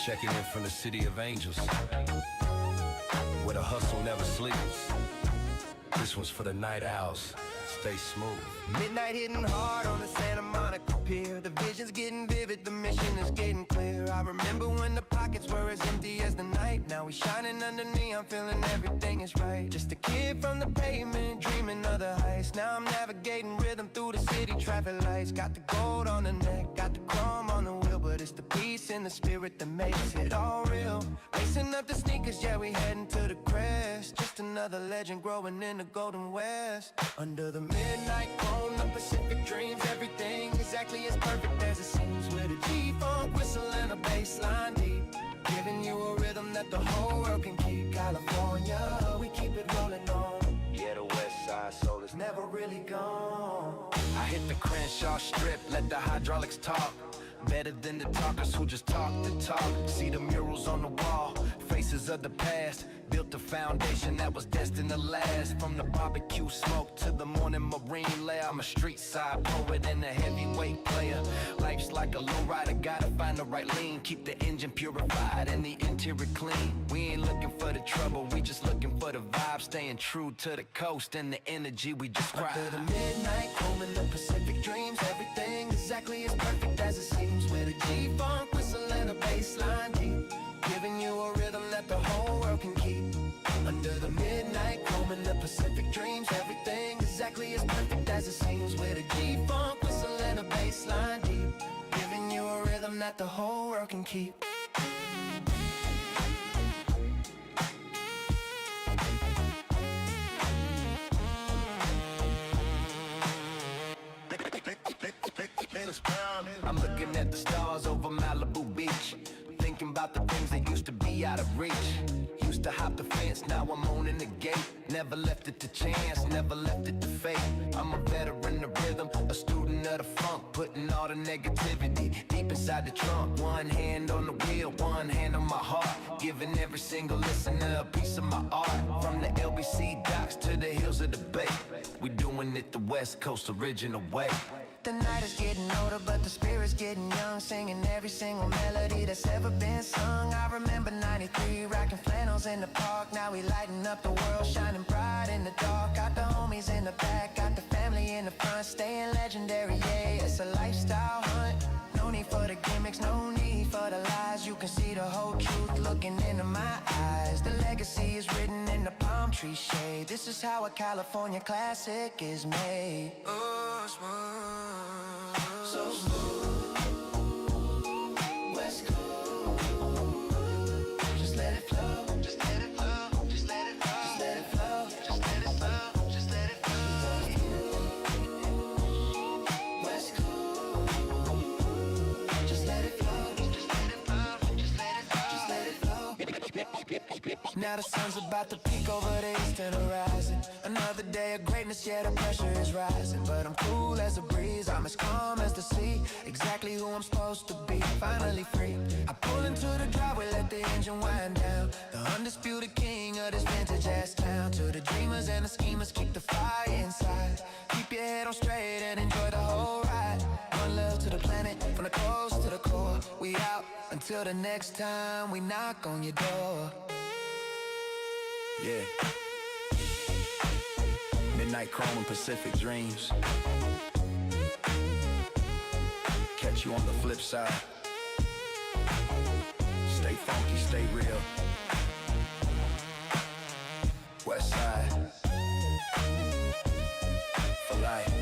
Checking in from the city of angels, where the hustle never sleeps. This one's for the night owls. Stay smooth. Midnight hitting hard on the Santa Monica Pier. The vision's getting vivid, the mission is getting clear. I remember when the pockets were as empty as the night. Now we shining under neon, feeling everything is right. Just a kid from the pavement, dreaming of the heights. Now I'm navigating rhythm through the city traffic lights. Got the gold on the neck, got the chrome on the wheel, but it's the peace in the spirit that makes it all real. Lacing up the sneakers, yeah, we heading to the crest. Just another legend growing in the Golden West. Under the midnight cone, the Pacific dreams, everything exactly as perfect as it seems. With a G-funk whistle and a bass line deep, giving you a rhythm that the whole world can keep. California, we keep it rolling on. Yeah, the west side soul is never really gone. I hit the Crenshaw strip, let the hydraulics talk. Better than the talkers who just talk the talk. See the murals on the wall, faces of the past. Built a foundation that was destined to last. From the barbecue smoke to the morning marine lair, I'm a street side poet and a heavyweight player. Life's like a lowrider, gotta find the right lean. Keep the engine purified and the interior clean. We ain't looking for the trouble, we just looking for the vibe. Staying true to the coast and the energy we describe. Under the midnight home in the Pacific dreams, everything exactly as perfect as it seems. With a G-funk whistle and a bass line deep, giving you a rhythm that the whole world can keep. Under the midnight home in the Pacific dreams, everything exactly as perfect as it seems. With a G-funk whistle and a bass line deep, giving you a rhythm that the whole world can keep. I'm looking at the stars over Malibu Beach, thinking about the things that used to be out of reach. Used to hop the fence, now I'm owning the gate. Never left it to chance, never left it to fate. I'm a veteran of rhythm, a student of the funk, putting all the negativity deep inside the trunk. One hand on the wheel, one hand on my heart, giving every single listener a piece of my art. From the LBC docks to the hills of the bay, we doing it the West Coast original way. The night is getting older, but the spirit's getting young, singing every single melody that's ever been sung. I remember 93, rocking flannels in the park. Now we lighting up the world, shining bright in the dark. Got the homies in the back, got the family in the front, staying legendary, yeah, it's a lifestyle hunt. No need for the gimmicks, no need for the lies. You can see the whole truth looking into my eyes. The legacy is written in the palm tree shade. This is how a California classic is made. Oh, smooth, so smooth, West Coast. Just let it flow, just let it flow, just let it flow, just let it flow, just let it flow, just let it flow. West Coast, just let it flow, just let it flow, just let it flow, just let it flow. Now the sun's about to peak over the eastern horizon. Another day of greatness, yeah, the pressure is rising. But I'm cool as a breeze, I'm as calm as the sea. Exactly who I'm supposed to be, finally free. I pull into the driveway, let the engine wind down. The undisputed king of this vintage ass town. To the dreamers and the schemers, keep the fire inside. Keep your head on straight and enjoy the whole ride. One love to the planet, from the coast to the core. We out until the next time we knock on your door. Yeah. Midnight chrome and Pacific dreams. Catch you on the flip side. Stay funky, stay real. West side for life.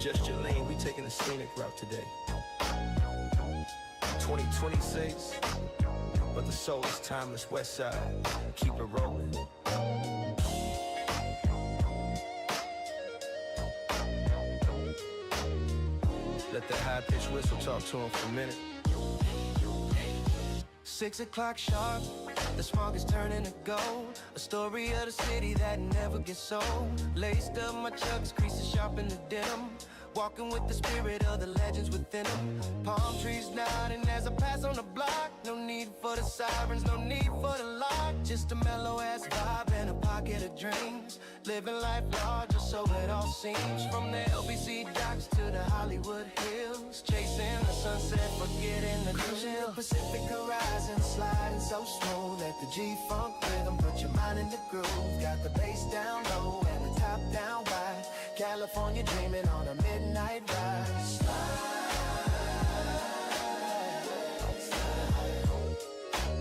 Just your lane, we taking a scenic route today. 2026, but the soul is timeless. West side, keep it rolling. Let that high-pitched whistle talk to him for a minute. 6 o'clock sharp, The smog is turning to gold, a story of the city that never gets old. Laced up my chucks, creases sharp in the denim. Walking with the spirit of the legends within them. Palm trees nodding as I pass on the block. No need for the sirens, no need for the lock. Just a mellow ass vibe and a pocket of dreams. Living life larger, so it all seems. From the LBC docks to the Hollywood Hills. Chasing the sunset, forgetting the cruising the Pacific horizon, sliding so smooth. Let the G-funk rhythm put your mind in the groove. Got the bass down low and the top down wide. California dreaming on a midnight ride.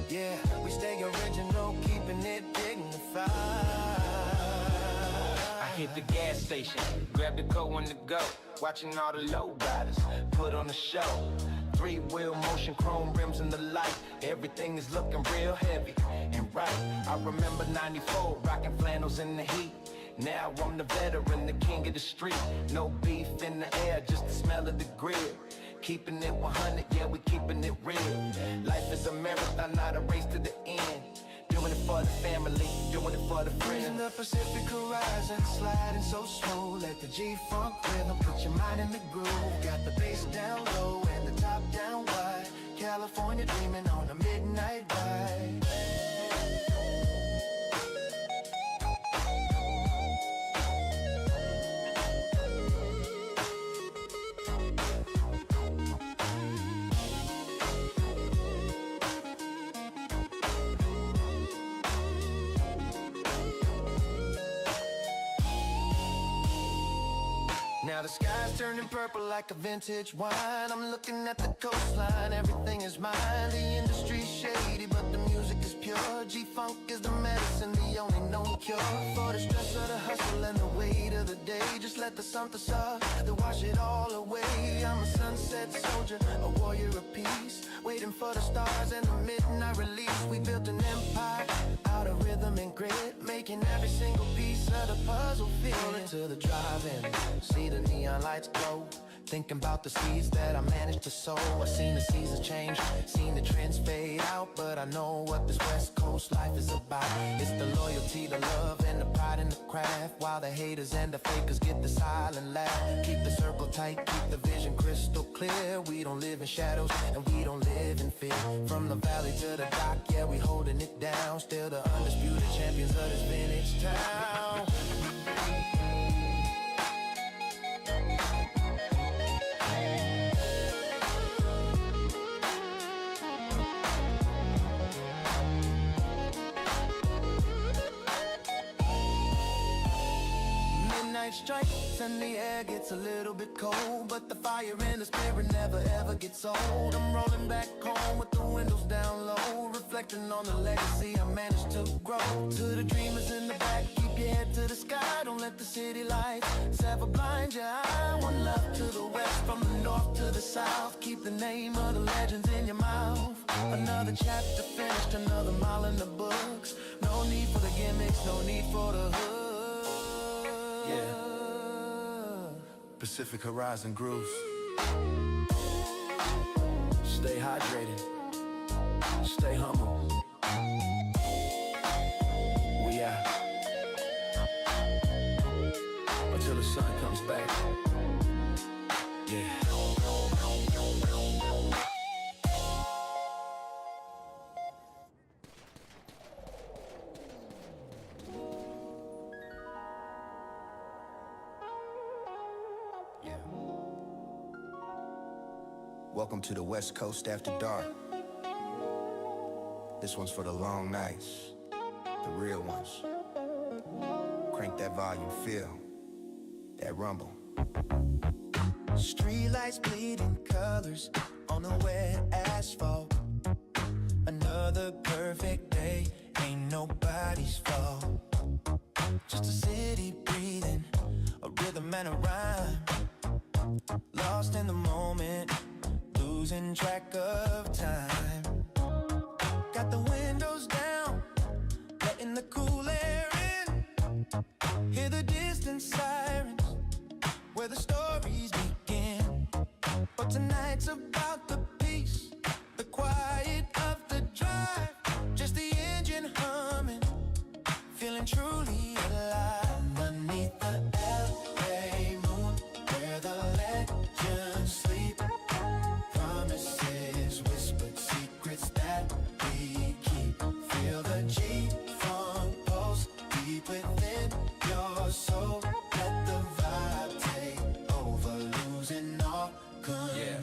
Yeah, we stay original, keeping it dignified. I hit the gas station, grab the coat on the go. Watching all the low riders put on the show. Three-wheel motion, chrome rims and the light. Everything is looking real heavy and right. I remember 94, rocking flannels in the heat. Now I'm the veteran, the king of the street. No beef in the air, just the smell of the grill. Keeping it 100, yeah, we keeping it real. Life is a marathon, not a race to the end. Doing it for the family, doing it for the friends. In the Pacific horizon, sliding so smooth. Let the G-funk rhythm put your mind in the groove. Got the bass down low and the top down wide. California dreaming on a midnight ride. Now the sky's turning purple like a vintage wine. I'm looking at the coastline, everything is mine. The industry's shady, but the music is pure. G-funk is the medicine, the only known cure. For the stress of the hustle and the weight of the day, just let the something soft to wash it all away. I'm a sunset soldier, a warrior of peace, waiting for the stars and the midnight release. We built an empire out of rhythm and grit, making every single piece of the puzzle fit. To the drive-in, see the neon lights glow. Thinking about the seeds that I managed to sow. I've seen the seasons change, seen the trends fade out, but I know what this West Coast life is about. It's the loyalty, the love, and the pride in the craft. While the haters and the fakers get the silent laugh. Keep the circle tight, keep the vision crystal clear. We don't live in shadows, and we don't live in fear. From the valley to the dock, yeah, we holding it down. Still the undisputed champions of this vintage town. Strikes and the air gets a little bit cold, but the fire in the spirit never ever gets old. I'm rolling back home with the windows down low, reflecting on the legacy I managed to grow. To the dreamers in the back, keep your head to the sky. Don't let the city lights ever blind your eye. One love to the west, from the north to the south. Keep the name of the legends in your mouth. Another chapter finished, another mile in the books. No need for the gimmicks, no need for the hood. Yeah. Pacific horizon grooves. Stay hydrated. Stay humble. We out. Until the sun comes back. Yeah. Welcome to the West Coast After Dark. This one's for the long nights, the real ones. Crank that volume, feel that rumble. Streetlights bleeding colors on the wet asphalt. Another perfect day, ain't nobody's fault. Just a city breathing, a rhythm and a rhyme. Lost in the moment, losing track of time. Got the windows down, letting the cool air in. Hear the distant sirens, where the stories begin. But tonight's about the peace, the quiet of the drive. Just the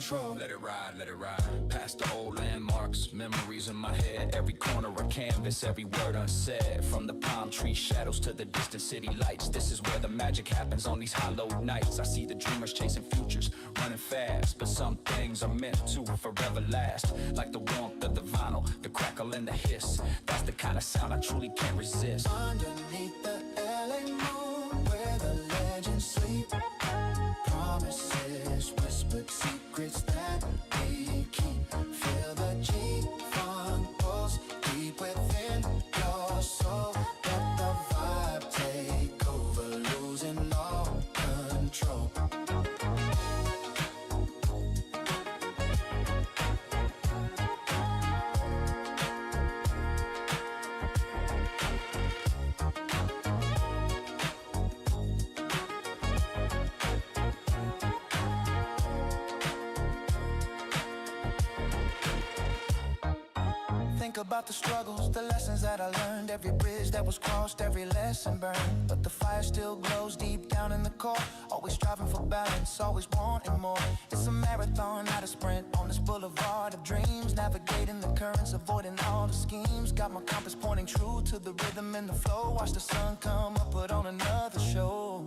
control. Let it ride, past the old landmarks. Memories in my head, every corner a canvas, every word unsaid. From the palm tree shadows to the distant city lights, this is where the magic happens on these hollow nights. I see the dreamers chasing futures, running fast, but some things are meant to forever last. Like the warmth of the vinyl, the crackle and the hiss. That's the kind of sound I truly can't resist. Underneath the LA moon, where the legends sleep, promises, whispered secrets that we keep. Feel the G-funk pulse deep within your soul. Let the vibe take over, losing all control. Think about the struggles, the lessons that I learned, every bridge that was crossed, every lesson burned. But the fire still glows deep down in the core. Always striving for balance, always wanting more. It's a marathon, not a sprint, on this boulevard of dreams. Navigating the currents, avoiding all the schemes. Got my compass pointing true to the rhythm and the flow. Watch the sun come up, put on another show.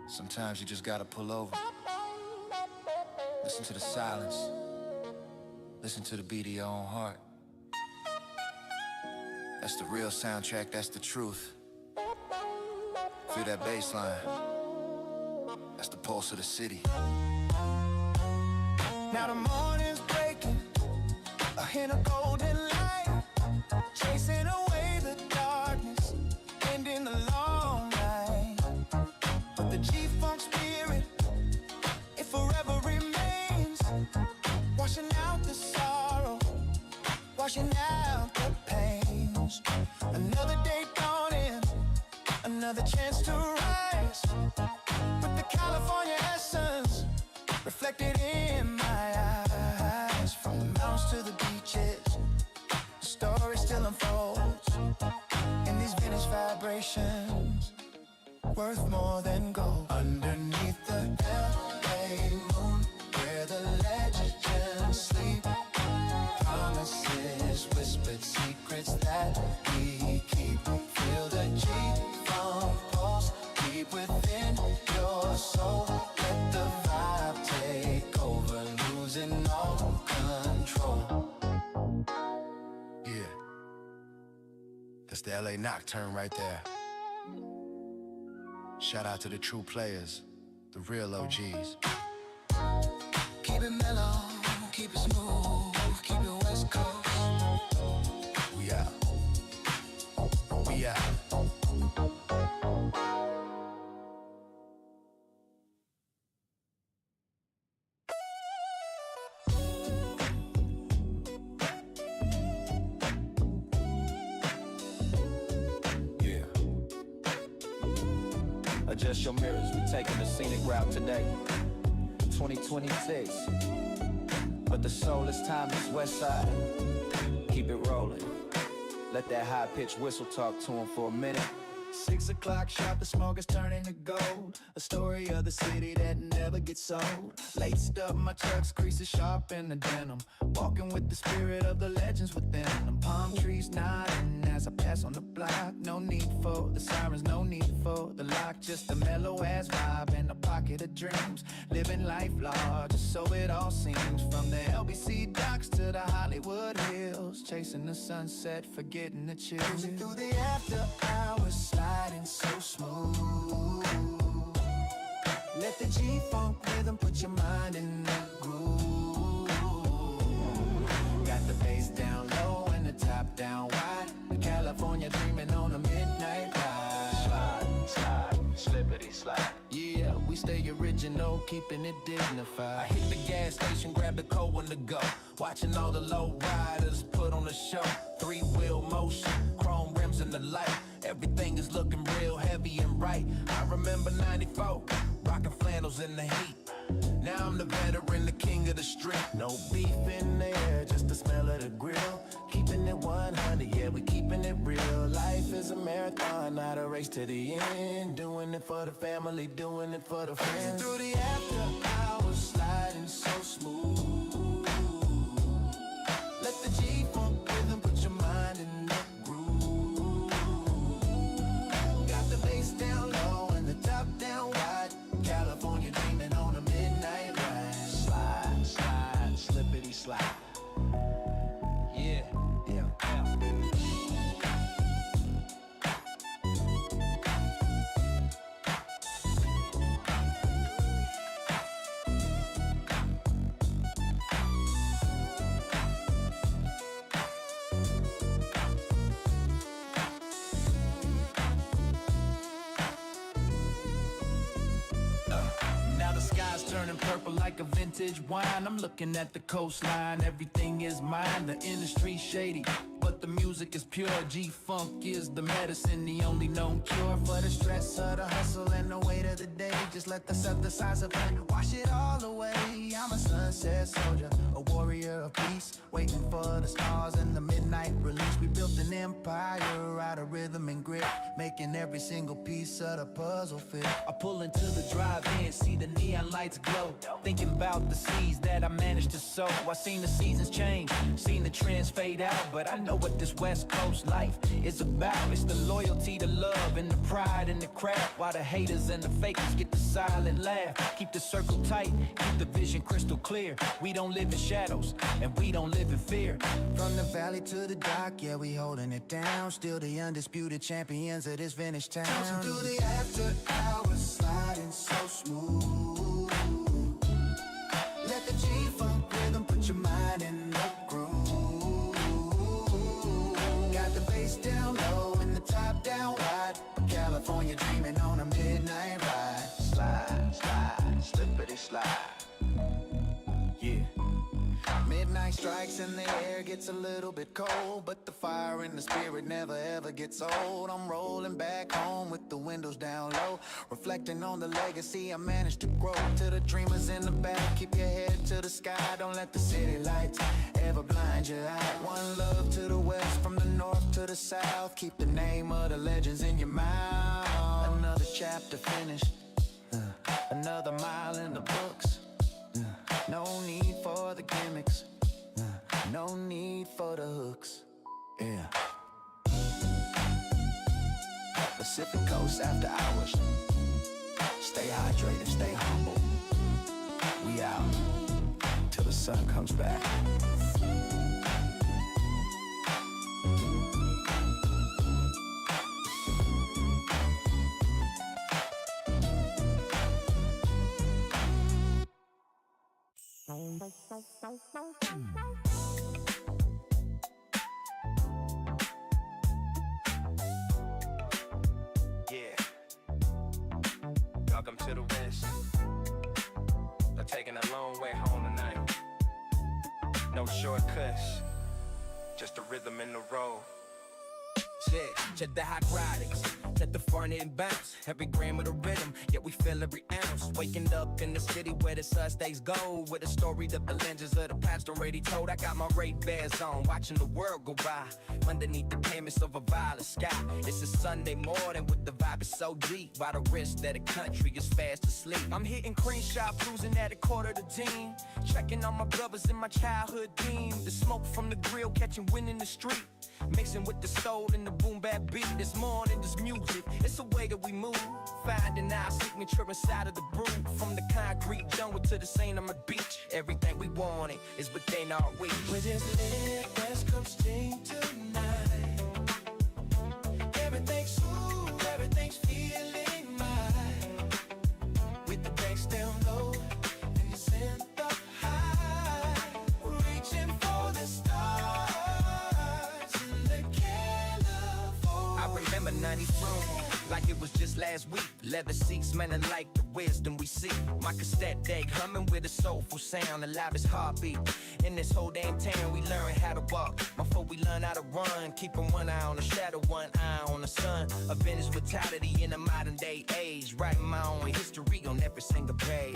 Sometimes you just gotta pull over, listen to the silence, listen to the beat of your own heart. That's the real soundtrack, that's the truth. Feel that bass line. That's the pulse of the city. Now the morning's breaking, a hint of golden light, chasing away the darkness, ending the long night. But the G-funk spirit, it forever remains, washing out the sorrow, washing out the pain. Another day dawning, another chance to rise, with the California essence reflected in my eyes. From the mountains to the beaches, the story still unfolds in these vintage vibrations, worth more than gold. Underneath the LA moon, where the legends sleep, promises, whispered secrets that we keep. Feel the G-funk pulse deep within your soul. Let the vibe take over, losing all control. Yeah, that's the LA Nocturne right there. Shout out to the true players, the real OGs. Keep it mellow, keep it smooth, keep it West Coast. We out. We out. Yeah. Adjust your mirrors, we taking the scenic route today. 2026. But the soul is timeless, West Side. Keep it rolling. Let that high-pitched whistle talk to him for a minute. 6 o'clock sharp, the smoke is turning to gold. A story of the city that never gets old. Laced up my chucks, creases sharp in the denim. Walking with the spirit of the legends within them. Palm trees nodding as I pass on the block. No need for the sirens, no need for the lock. Just a mellow ass vibe in a pocket of dreams. Living life large, so it all seems. From the LBC docks to the Hollywood hills. Chasing the sunset, forgetting the chills. Cruising through the after hours, sliding so smooth. Let the G-funk rhythm put your mind in the groove. Got the bass down low and the top down wide. California dreaming on a midnight ride. Slide, slide, slippity slide. Yeah, we stay original, keeping it dignified. I hit the gas station, grab the cold one to go. Watching all the low riders put on a show. 3-wheel motion, chrome rims in the light. Everything is looking real heavy and right. I remember 94, rocking flannels in the heat. Now I'm the veteran, the king of the street. No beef in there, just the smell of the grill. Keep keeping it 100, yeah, we keeping it real. Life is a marathon, not a race to the end. Doing it for the family, doing it for the friends. Through the after hours, sliding so smooth. Let the G-funk rhythm put your mind in the groove. Got the bass down low and the top down wide. California dreaming on a midnight ride. Slide, slide, slippity slide. Yeah, yeah, yeah. Now the sky's turning purple like a vintage wine. I'm looking at the coastline, everything is mine. The industry's shady, but the music is pure. G-funk is the medicine, the only known cure for the stress of the hustle and the weight of the day. Just let the synthesizer play, wash it all away. I'm a sunset soldier, a warrior of peace, waiting for the stars and the midnight release. We built an empire out of rhythm and grit, making every single piece of the puzzle fit. I pull into the drive-in, see the neon lights glow, thinking about the seeds that I managed to sow. I seen the seasons change, seen the trends fade out, but I know what this West Coast life is about. It's the loyalty, the love, and the pride in the craft. While the haters and the fakers get the silent laugh. Keep the circle tight, keep the vision crystal clear. We don't live in shadows, and we don't live in fear. From the valley to the dock, yeah, we holding it down. Still the undisputed champions of this vintage town. Through the after hours, sliding so smooth. Let the G-funk rhythm put your mind in the groove. Got the bass down low and the top down wide. California dreaming on a midnight ride. Slide, slide, slippity slide. Yeah. Midnight strikes and the air gets a little bit cold, but the fire in the spirit never ever gets old. I'm rolling back home with the windows down low, reflecting on the legacy I managed to grow. To the dreamers in the back, keep your head to the sky. Don't let the city lights ever blind your eye. One love to the west, from the north to the south. Keep the name of the legends in your mouth. Another chapter finished, another mile in the books. No need for the gimmicks, no need for the hooks. Yeah. Pacific Coast after hours. Stay hydrated, stay humble. We out till the sun comes back. Yeah. Welcome to the West. They're taking a long way home tonight. No shortcuts, just the rhythm in the road. Check the hydraulics, let the front end bounce. Every gram of the rhythm, yet we feel every ounce. Waking up in the city where the sun stays gold, with a story that the legends of the past already told. I got my Ray-Bans on, watching the world go by, underneath the canvas of a violet sky. It's a Sunday morning with the vibe is so deep, by the wrist that the country is fast asleep. I'm hitting cream shop, cruising at a quarter to 10, checking on my brothers in my childhood team. The smoke from the grill, catching wind in the street, mixing with the soul and the boom bap beat. There's more than just music, it's the way that we move, finding our signature inside of the brew. From the concrete jungle to the scene on the beach, everything we wanted is within our reach. We just lit West Coast steam tonight. Everything's smooth, everything's feeling right. With the bass down low and the synth up high, reaching for the stars. I remember 92 like it was just last week. Leather seats smelling like the wisdom we see. My cassette deck humming with a soulful sound, the loudest heartbeat in this whole damn town. We learn how to walk before we learn how to run, keeping one eye on the shadow, one eye on the sun. A vintage mentality in a modern day age, writing my own history on every single page.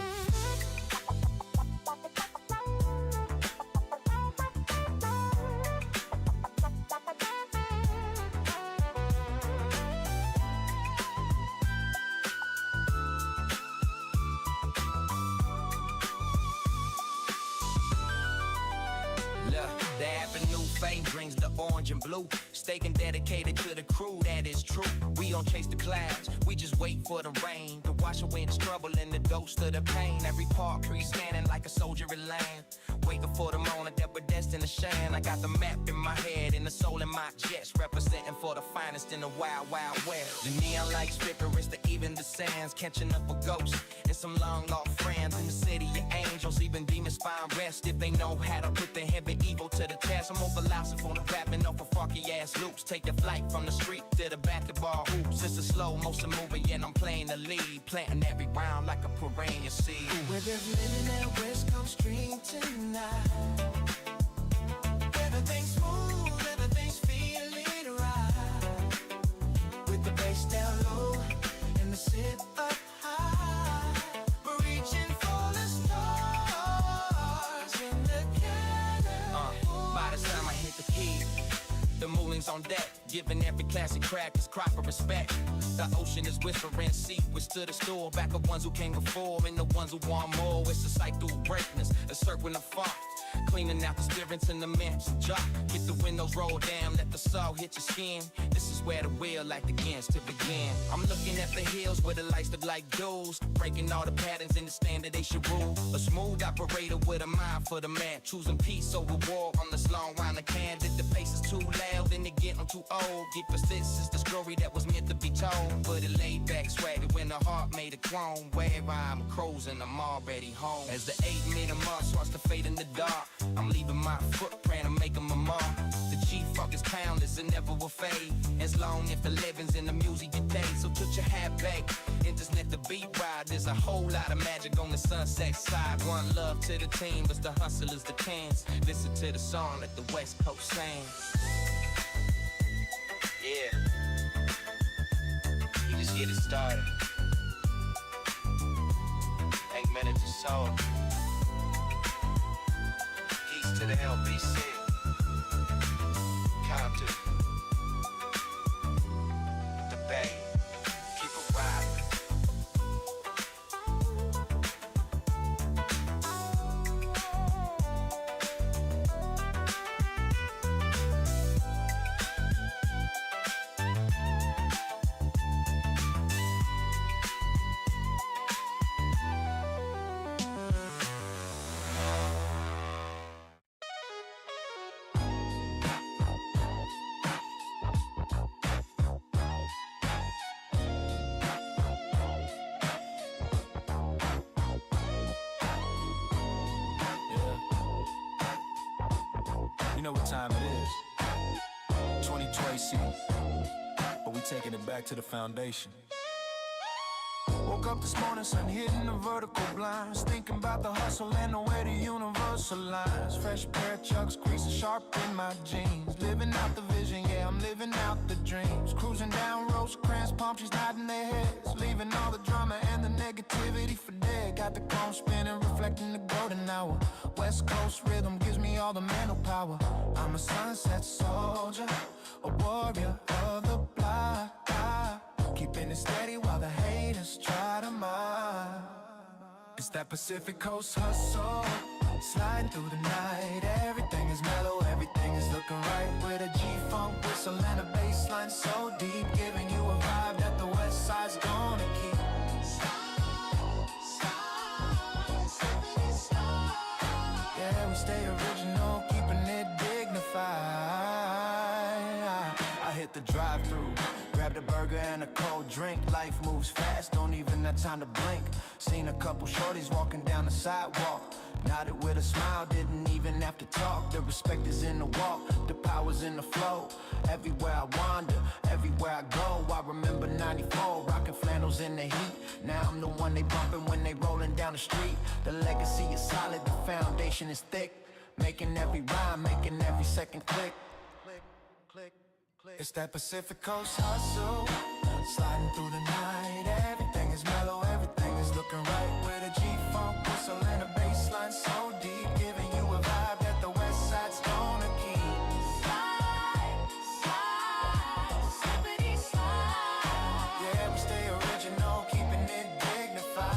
fame brings the orange and blue. Staying dedicated to the crew, that is true. We don't chase the clouds, we just wait for the rain to wash away the trouble and the ghost of the pain. Every part pre-scanning like a soldier in land, waiting for the moment that we're destined to shine. I got the map in my head and the soul in my chest, representing for the finest in the wild, wild west. The neon lights flicker, it's the even the sands, catching up with ghosts and some long lost friends in the city of angels. Even demons find rest if they know how to put the heavy evil to the test. I'm more philosophical than rapping off of funky ass loops. Take the flight from the street to the basketball hoops. It's a slow motion movie and I'm playing the lead, planting every round like a perennial seed. Where there's living at West Coast Street tonight. Everything's smooth, everything's feeling right. With the bass down low and the sit up high. We're reaching for the stars in the cannon. By the time I hit the key, the moving's on deck, giving every classic crack its crop of respect. The ocean is whispering, see, withstood the store. Back of ones who came before and the ones who want more. It's a cycle of greatness, a circle of funk. Cleaning out the spirits in the man's job. Get the windows rolled down, let the salt hit your skin. This is where the real life begins to begin. I'm looking at the hills where the lights look like jewels, breaking all the patterns in the standard they should rule. A smooth operator with a mind for the man, choosing peace over war on this long line of candid. The pace is too loud, then they get too old. Get persistence is the story that was meant to be told, but it laid back swagger when the heart made a clone. Wherever I'm cruising, I'm already home. As the 8-minute mark starts to fade in the dark, I'm leaving my footprint, I'm making my mark. The chief fuck is poundless and never will fade, as long if the living's in the music you day. So put your hat back and just let the beat ride. There's a whole lot of magic on the sunset side. One love to the team, but the hustlers, the cans. Listen to the song that the West Coast sings. Yeah, you just get it started. Ain't minute to soul. Peace to the LBC. Compton. The Bay. Keep it riding. You know what time it is. 2020, but we taking it back to the foundation. Woke up this morning, sun hitting the vertical blinds, thinking about the hustle and the way the universe aligns. Fresh pair of chucks, creases sharp in my jeans. Living out the vision, yeah, I'm living out the dreams. Cruising down Rosecrans, palm trees nodding their heads, leaving all the drama and the negativity for dead. Got the chrome spinning, reflecting the golden hour. West Coast rhythm gives me all the mental power. I'm a sunset soldier, a warrior of the block. Keeping it steady while the haters try to mock. It's that Pacific Coast hustle, sliding through the night. Everything is mellow, everything is looking right. With a G-funk whistle and a bass line so deep, giving you a vibe that the West Side's gonna keep. Yeah, we stay original, keeping it dignified. I hit the drive-thru, grabbed a burger and a cold drink. Life moves fast, don't even have time to blink. Seen a couple shorties walking down the sidewalk, nodded with a smile, didn't even have to talk. The respect is in the walk, the power's in the flow. Everywhere I wander, everywhere I go. I remember 94, rocking flannels in the heat. Now I'm the one they bumping when they rolling down the street. The legacy is solid, the foundation is thick, making every rhyme, making every second click. It's that Pacific Coast hustle, sliding through the night. Everything is mellow, everything is looking right. With a G-funk whistle and a bass line so deep, giving you a vibe that the West Side's gonna keep. Slide, slide, slippity slide. Yeah, we stay original, keeping it dignified.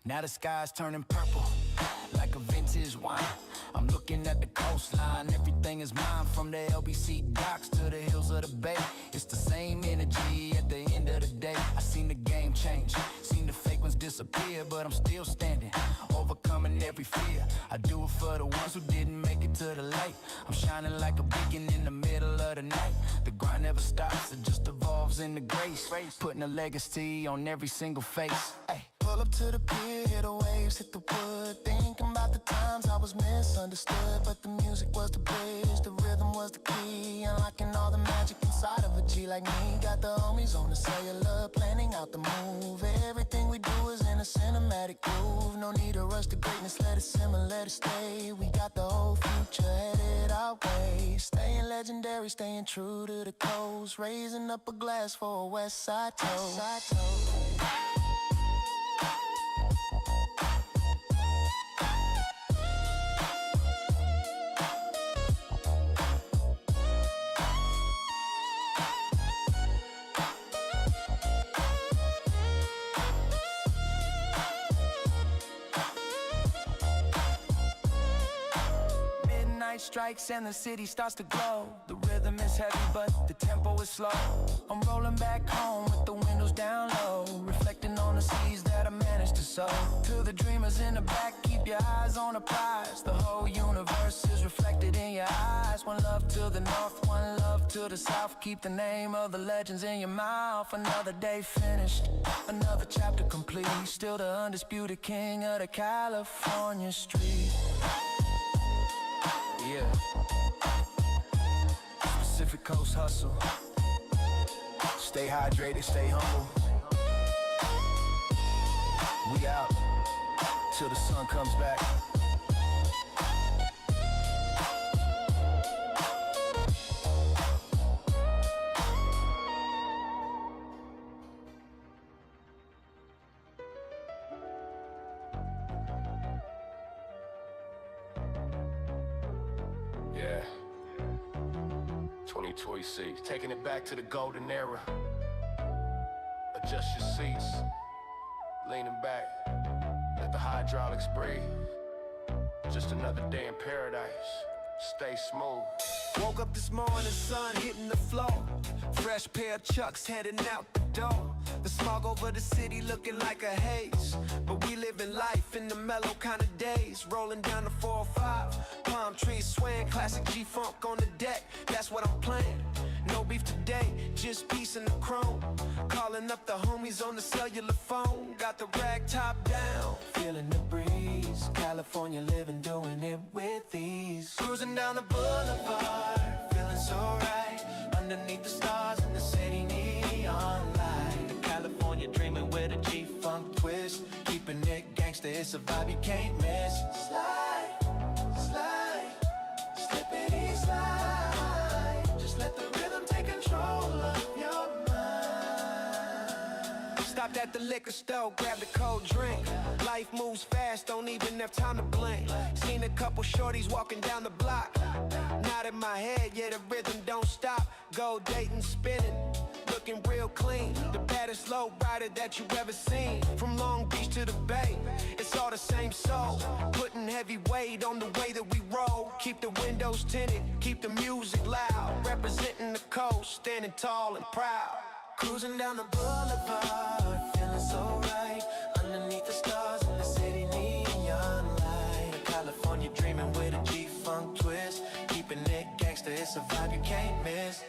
Now the sky's turning purple, like a vintage wine. I'm looking at the coastline, everything is mine. From the LBC docks to the hills of the bay. It's the same energy at the end of the day. I seen the game change, seen the fake ones disappear, but I'm still standing, overcoming every fear. I do it for the ones who didn't make it to the light. I'm shining like a beacon in the middle of the night. The grind never stops, it just evolves into grace, putting a legacy on every single face. Ay. Pull up to the pier, hear the waves hit the wood. Thinking about the times I was misunderstood, but the music was the bridge, the rhythm was the key. Unlocking all the magic inside of a G like me. Got the homies on the cellular, planning out the move. Everything we do is in a cinematic groove. No need to rush to greatness, let it simmer, let it stay. We got the whole future headed our way. Staying legendary, staying true to the coast. Raising up a glass for a West Side toast. Strikes and the city starts to glow. The rhythm is heavy but the tempo is slow. I'm rolling back home with the windows down low, reflecting on the seeds that I managed to sow. To the dreamers in the back, keep your eyes on the prize. The whole universe is reflected in your eyes. One love to the north, one love to the south. Keep the name of the legends in your mouth. Another day finished, another chapter complete. Still the undisputed king of the California street. Yeah, Pacific Coast hustle. Stay hydrated, stay humble. We out till the sun comes back. Yeah, 2026, taking it back to the golden era. Adjust your seats, leaning back, let the hydraulics breathe. Just another day in paradise, stay smooth. Woke up this morning, sun hitting the floor. Fresh pair of Chucks heading out the door. The smog over the city looking like a haze, but we living life in the mellow kind of days. Rolling down the 405, palm trees swaying, classic G-Funk on the deck. That's what I'm playing. No beef today, just peace in the chrome. Calling up the homies on the cellular phone. Got the rag top down, feeling the breeze. California living, doing it with ease. Cruising down the boulevard, feeling so right. Underneath the stars in the city neon light. California dreaming with a G-Funk twist. Keeping it gangsta, it's a vibe you can't miss. Slide, slide, slippity slide. Just let the rhythm take control of your mind. Stopped at the liquor store, grabbed a cold drink. Life moves fast, don't even have time to blink. Seen a couple shorties walking down the block. Not in my head, yeah, the rhythm don't stop. Gold dating, spinning, looking real clean. The baddest low rider that you ever seen. From Long Beach to the Bay, it's all the same soul. Putting heavy weight on the way that we roll. Keep the windows tinted, keep the music loud. Representing the coast, standing tall and proud. Cruising down the boulevard, feeling so right. Underneath the stars in the city neon light. California dreaming with a G-Funk twist. Keeping it gangsta, it's a vibe you can't miss.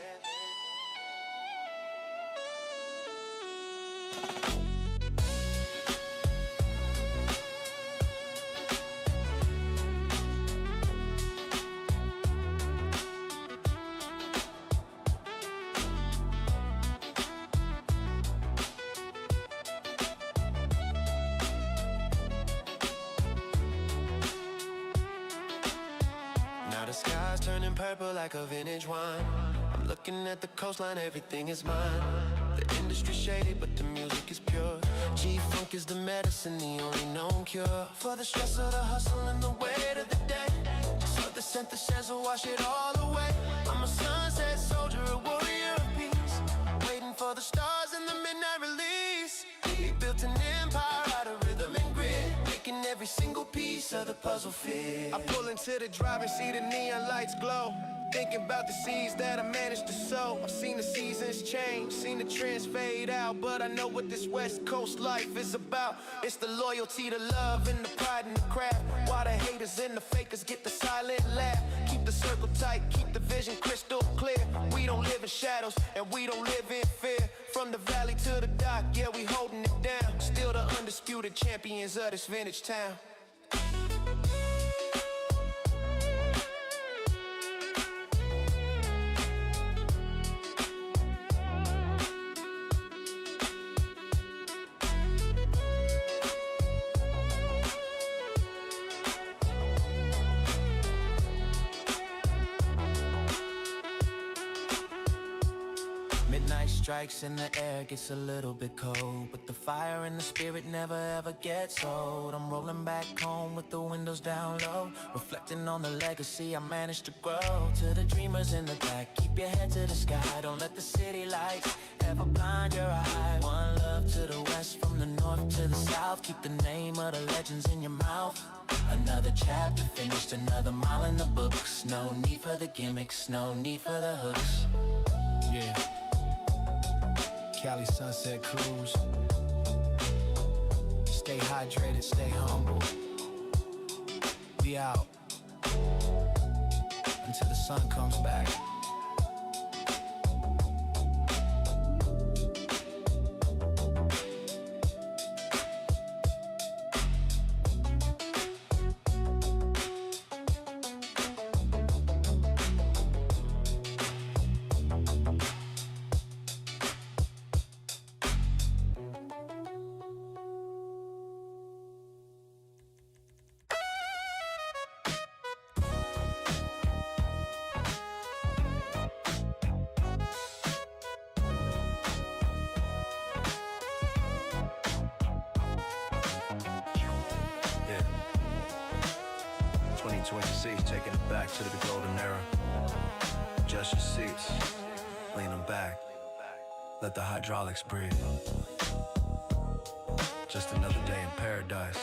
Now the sky's turning purple like a vintage wine. I'm looking at the coastline, everything is mine. The industry's shady, but the music is pure. G-Funk is the medicine, the only known cure. For the stress of the hustle and the weight of the day. So the synthesis will wash it all away. I'm a sunset soldier, a warrior of peace. Waiting for the stars in the midnight release. We built an empire out of rhythm and grit. every single piece of the puzzle fit. I pull into the drive and see the neon lights glow. Thinking about the seeds that I managed to sow. I've seen the seasons change, seen the trends fade out, but I know what this West Coast life is about. It's the loyalty, the love, and the pride in the craft. Why the haters and the fakers get the silent laugh. Keep the circle tight, keep the vision crystal clear. We don't live in shadows, and we don't live in fear. From the valley to the dock, yeah, we holding it down. Still the undisputed champions of this vintage town. Midnight strikes and the air gets a little bit cold, but the fire in the spirit never ever gets old. I'm rolling back home with the windows down low, reflecting on the legacy I managed to grow. To the dreamers in the back, keep your head to the sky. Don't let the city lights ever blind your eye. One love to the west, from the north to the south. Keep the name of the legends in your mouth. Another chapter finished, another mile in the books. No need for the gimmicks, no need for the hooks. Yeah. Cali Sunset Cruise. Stay hydrated, stay humble. We out until the sun comes back. Yeah. 2026, taking it back to the golden era. Adjust your seats, lean them back, let the hydraulics breathe. Just another day in paradise,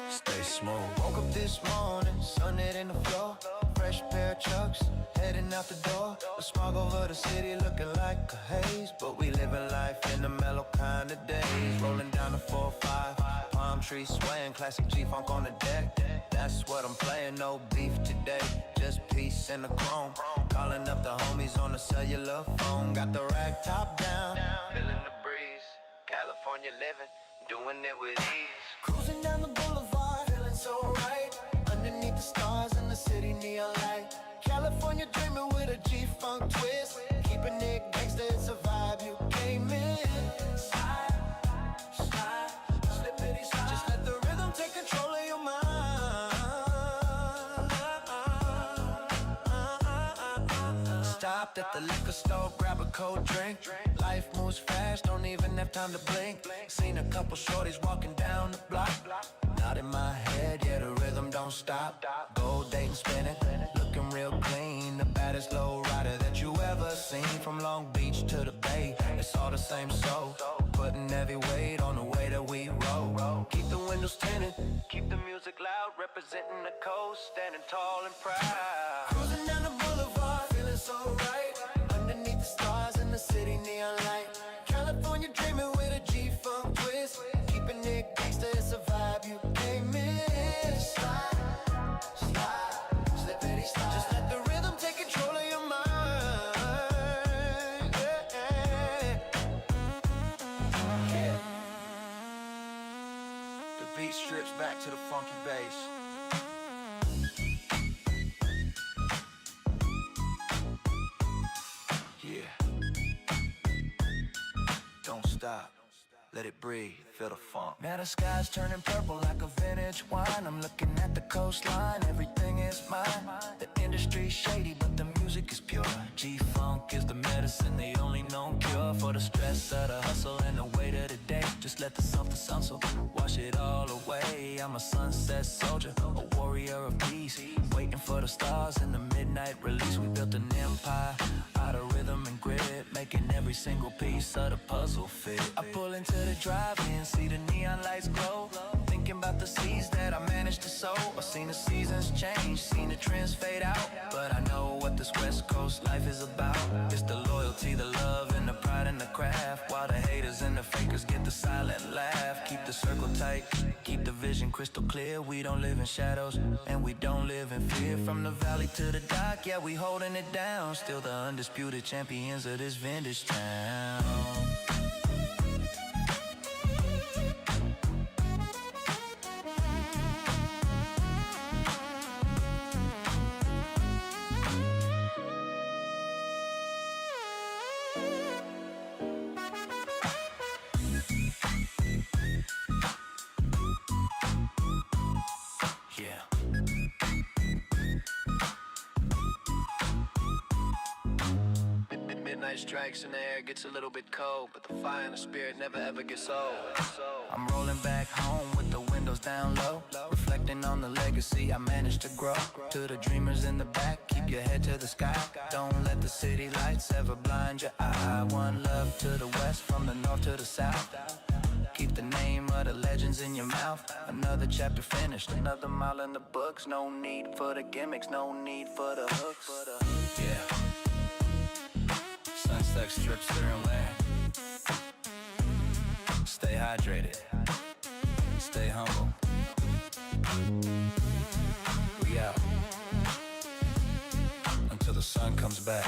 stay smooth. Woke up this morning, sun hitting the floor. Fresh pair of chucks, heading out the door. The smog over the city looking like a haze, but we living life in the mellow kind of days. Rolling down the 4-5, palm trees swaying, classic G-funk on the deck. That's what I'm playing, no beef today, just peace and the chrome. Calling up the homies on the cellular phone. Got the rag top down, feeling the breeze. California living, doing it with ease. Cruising down the boulevard, feeling so right. Underneath the stars in the city neon light. California dreaming with a G-funk twist. Keeping it gangsta, it's a vibe you can't miss. Slide, slide, slippity slide. Just let the rhythm take control of your mind. Stopped at the liquor store, grab a cold drink. Life moves fast, don't even have time to blink. Seen a couple shorties walking down the block. Not in my head, yeah, the rhythm don't stop. Gold dating spinning, looking real clean. The baddest low rider that you ever seen. From Long Beach to the Bay, it's all the same soul. Putting heavy weight on the way that we roll. Keep the windows tinted, keep the music loud. Representing the coast, standing tall and proud. Cruising down the boulevard, feeling so right. Underneath the stars in the city neon light. California dreaming with a G-funk twist. Keeping it gangsta, it's a vibe you can't miss. Slide, slide, slippity slide. Just let the rhythm take control of your mind. Yeah. The beat strips back to the funky bass. Yeah. Don't stop. Let it breathe, feel the funk. Now the sky's turning purple like a vintage wine. I'm looking at the coastline, everything is mine. The industry's shady, but the music is pure. G-funk is the medicine, the only known cure. For the stress of the hustle and the weight of the day. Just let the softer sun so wash it all away. I'm a sunset soldier, a warrior of peace. Waiting for the stars in the midnight release. We built an empire out of rhythm and grit, making every single piece of the puzzle fit. I pull into the drive-in, see the neon lights glow. Thinking Thinking about the seeds that I managed to sow. I've seen the seasons change, seen the trends fade out. But I know what this West Coast life is about. It's the loyalty, the love, and the pride in the craft. While the haters and the fakers get the silent laugh. Keep the circle tight, keep the vision crystal clear. We don't live in shadows, and we don't live in fear. From the valley to the dock, yeah, we holding it down. Still the undisputed champions of this vintage town. Midnight strikes and the air gets a little bit cold, but the fire in the spirit never ever gets old. I'm rolling back home with the windows down low, reflecting on the legacy I managed to grow. To the dreamers in the back, keep your head to the sky. Don't let the city lights ever blind your eye. One love to the west, from the north to the south. Keep the name of the legends in your mouth. Another chapter finished, another mile in the books. No need for the gimmicks, no need for the hooks. Yeah. Sunset strips steering land. Stay hydrated. Stay humble. We out. Until the sun comes back.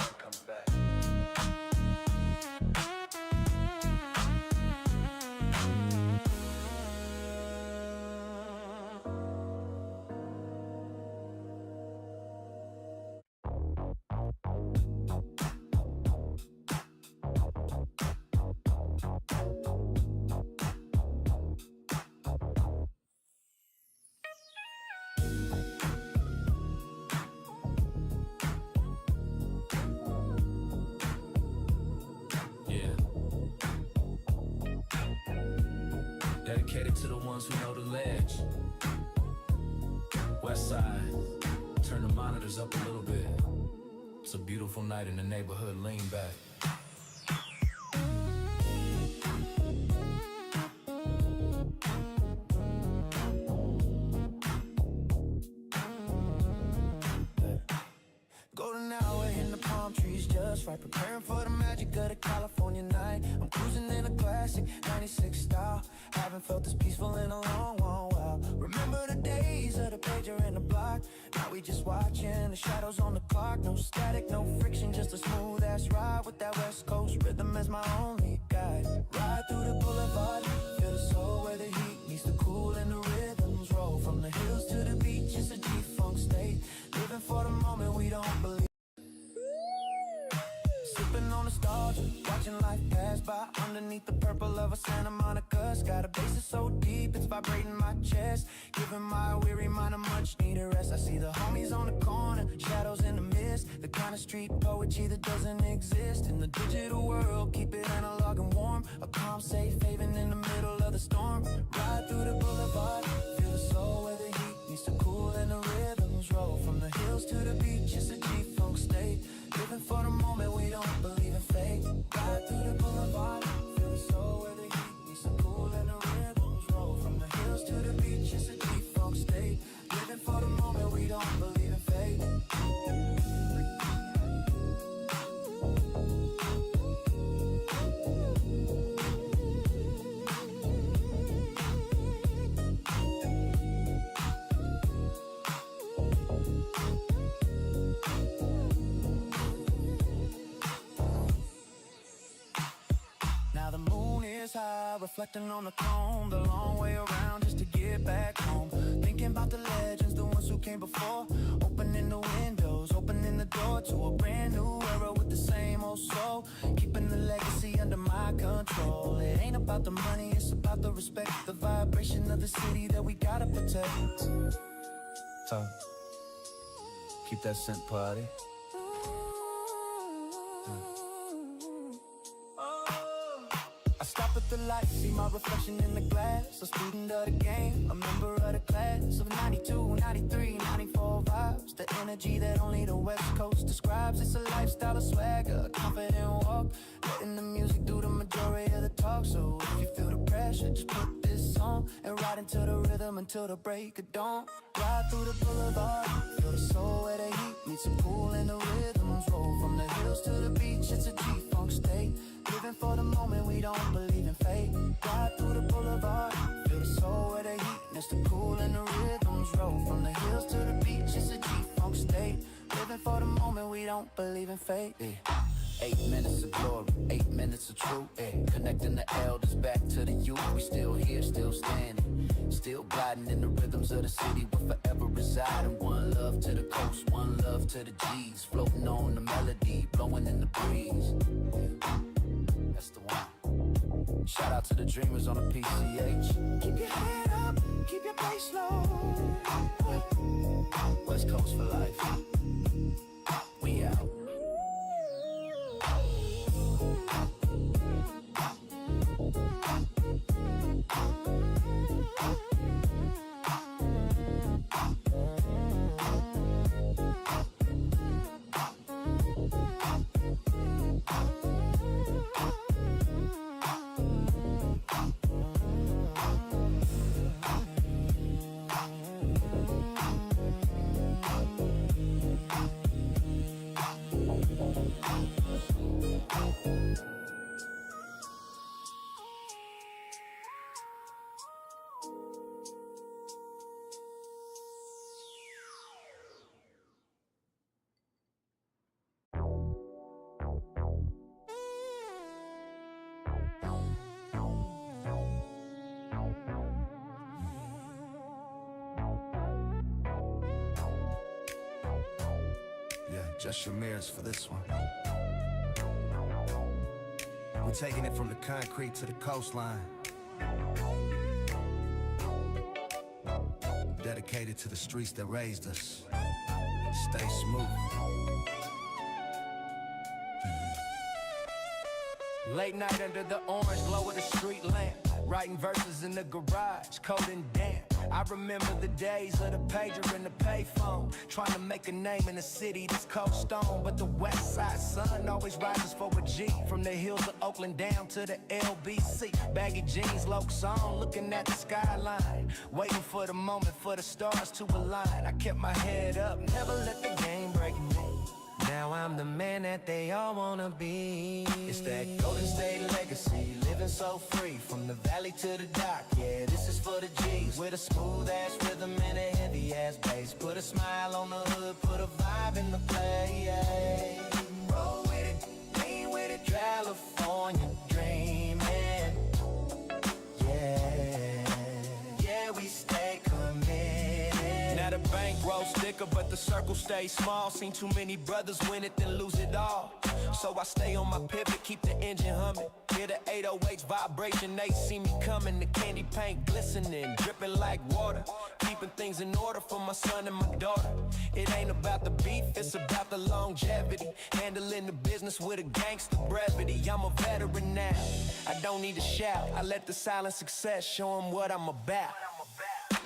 Dedicated to the ones who know the ledge. West side, turn the monitors up a little bit. It's a beautiful night in the neighborhood, lean back. Golden hour in the palm trees just right, preparing for the magic of the California night. I'm cruising in a classic 96 style, haven't felt this peaceful in a long, long while. Remember the days of the pager and the block, now we just watching the shadows on the clock. No static, no friction, just a smooth ass ride with that West Coast rhythm as my only guide. Ride through the boulevard, feel the soul where the heat meets the cool and the rhythms roll. From the hills to the beach, it's a G-funk state, living for the moment we don't believe. Sipping on nostalgia, watching life pass by underneath the purple of a Santa Monica sky. The bass is so deep, it's vibrating my chest, giving my weary mind a much needed rest. I see the homies on the corner, shadows in the mist, the kind of street poetry that doesn't exist in the digital world. Keep it analog and warm, a calm, safe haven in the middle of the storm. Ride through the boulevard, feel the soul where the heat needs to cool and the rhythms roll. From the hills to the beach, it's a G-funk state, living for the moment, we don't believe in fate. Ride through the boulevard, feel the soul where the heat needs to cool and the rhythms roll. From the hills to the beach, it's a G-funk state, living for the moment, we don't believe in fate. High, reflecting on the cone, the long way around just to get back home. Thinking about the legends, the ones who came before, opening the windows, opening the door to a brand new era with the same old soul, keeping the legacy under my control. It ain't about the money, it's about the respect, the vibration of the city that we gotta protect. So, keep that scent party. I Stop at the light, see my reflection in the glass. A student of the game, a member of the class of 92, 93, 94 vibes. The energy that only the West Coast describes. It's a lifestyle of swagger, a confident walk, letting the music do the majority of the talk. So if you feel the pressure, just put this on and ride into the rhythm until the break of dawn. Ride through the boulevard, feel the soul where the heat meets the pool and the rhythms roll from the hills to the beach. It's a G-funk state, living for the moment, we don't believe in fate. Ride through the boulevard, feel the soul where the heat meets the pool and the rhythms roll from the hills to the beach. It's a G-funk state, living for the moment, we don't believe in fate. 8 minutes of glory, 8 minutes of truth, connecting the elders back to the youth. We still here, still standing, still gliding in the rhythms of the city. We're forever residing. One love to the coast, one love to the G's, floating on the melody, blowing in the breeze. That's the one. Shout out to the dreamers on the PCH. Keep your head up, keep your bass low. West Coast for life. We out. Just your mirrors for this one. We're taking it from the concrete to the coastline. Dedicated to the streets that raised us. Stay smooth. Late night under the orange glow of the street lamp, writing verses in the garage, coding damn. I remember the days of the pager and the payphone, trying to make a name in a city that's cold stone. But the west side sun always rises for a G. From the hills of Oakland down to the LBC. Baggy jeans, Lokes on, looking at the skyline, waiting for the moment for the stars to align. I kept my head up, never let the game break me. Now I'm the man that they all wanna be. It's that Golden State legacy, living so free. From the valley to the dock, yeah, this is for the G's. With a smooth ass rhythm and a heavy ass bass. Put a smile on the hood, put a vibe in the play, yeah. Roll with it, lean with it, California dreaming. Yeah, yeah, we stay committed. Now the bankroll sticker, but the circle stays small. Seen too many brothers win it, then lose it all. So I stay on my pivot, keep the engine humming. Hear the 808's vibration, they see me coming. The candy paint glistening, dripping like water. Keeping things in order for my son and my daughter. It ain't about the beef, it's about the longevity. Handling the business with a gangster brevity. I'm a veteran now, I don't need to shout. I let the silent success show them what I'm about.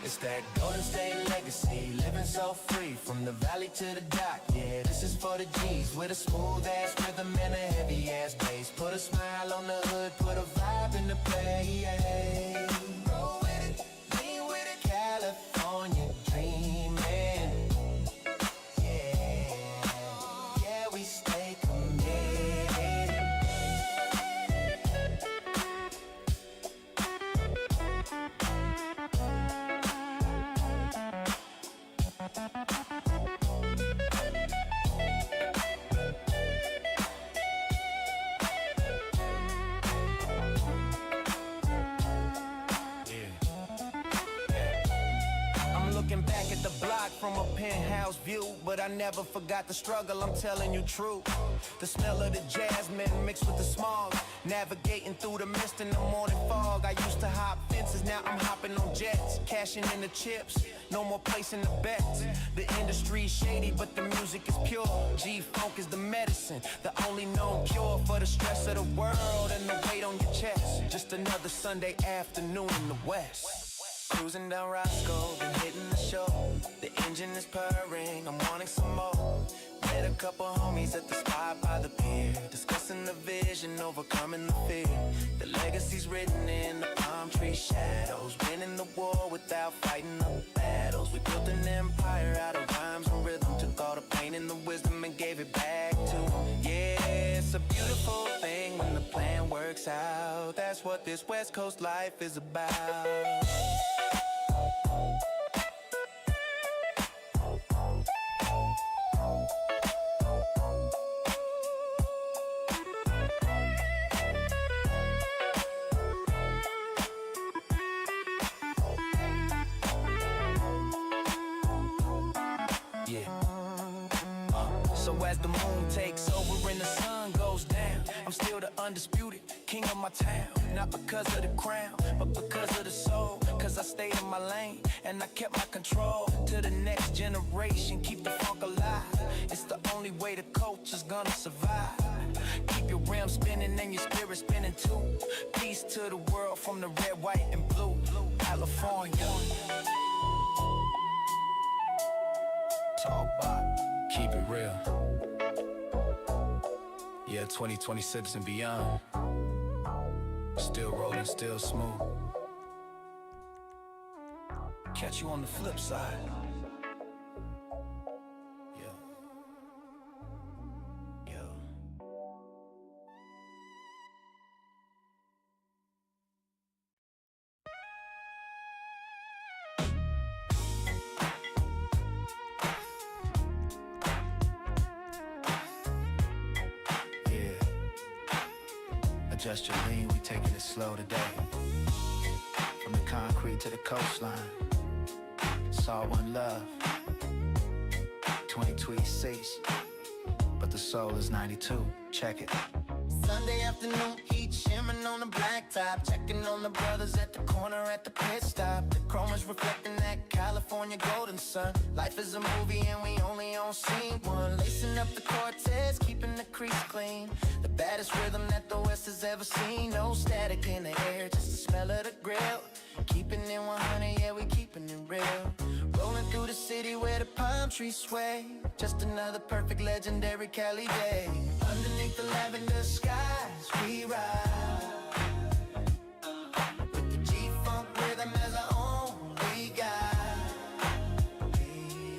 It's that Golden State legacy, living so free. From the valley to the dock, yeah, this is for the G's. With a smooth ass rhythm and a heavy ass bass. Put a smile on the hood, put a vibe in the play, yeah. Roll with it, lean with it, California dreaming. Yeah, yeah, we stay committed. back at the block from a penthouse view, but I never forgot the struggle, I'm telling you true. The smell of the jasmine mixed with the smog, navigating through the mist in the morning fog. I used to hop fences, now I'm hopping on jets, cashing in the chips, no more placing the bets. The industry's shady, but the music is pure. G-Funk is the medicine, the only known cure for the stress of the world and the weight on your chest. Just another Sunday afternoon in the West. Cruising down Roscoe, been hitting the show. The engine is purring, I'm wanting some more. Met a couple homies at the spot by the pier, discussing the vision, overcoming the fear. The legacy's written in the palm tree shadows, winning the war without fighting the battles. We built an empire out of rhymes and rhythm, took all the pain and the wisdom and gave it back to 'em. Yeah, it's a beautiful thing when the plan works out. That's what this West Coast life is about. So as the moon takes over and the sun goes down, I'm still the undisputed king of my town. Not because of the crown, but because of the soul. Cause I stayed in my lane and I kept my control. To the next generation, keep the funk alive. It's the only way the culture's gonna survive. Keep your rims spinning and your spirit spinning too. Peace to the world from the red, white, and blue. California. Talk about, keep it real. Yeah, 2026 and beyond. Still rolling, still smooth. Catch you on the flip side. Adjust your lean, we taking it slow today. From the concrete to the coastline, it's all one love. 2026, but the soul is 92. Check it. Sunday afternoon, heat shimmering on the blacktop. Checking on the brothers at the corner at the pit stop. The chrome is reflecting that California golden sun. Life is a movie and we only on scene one. Lacing up the Cortez, keeping the crease clean. The baddest rhythm that the West has ever seen. No static in the air, just the smell of the grill. Keeping it 100, yeah, we keeping it real. Rolling through the city where the palm trees sway. Just another perfect legendary Cali day. Underneath the lavender skies we ride, with the G-Funk rhythm as our only guide.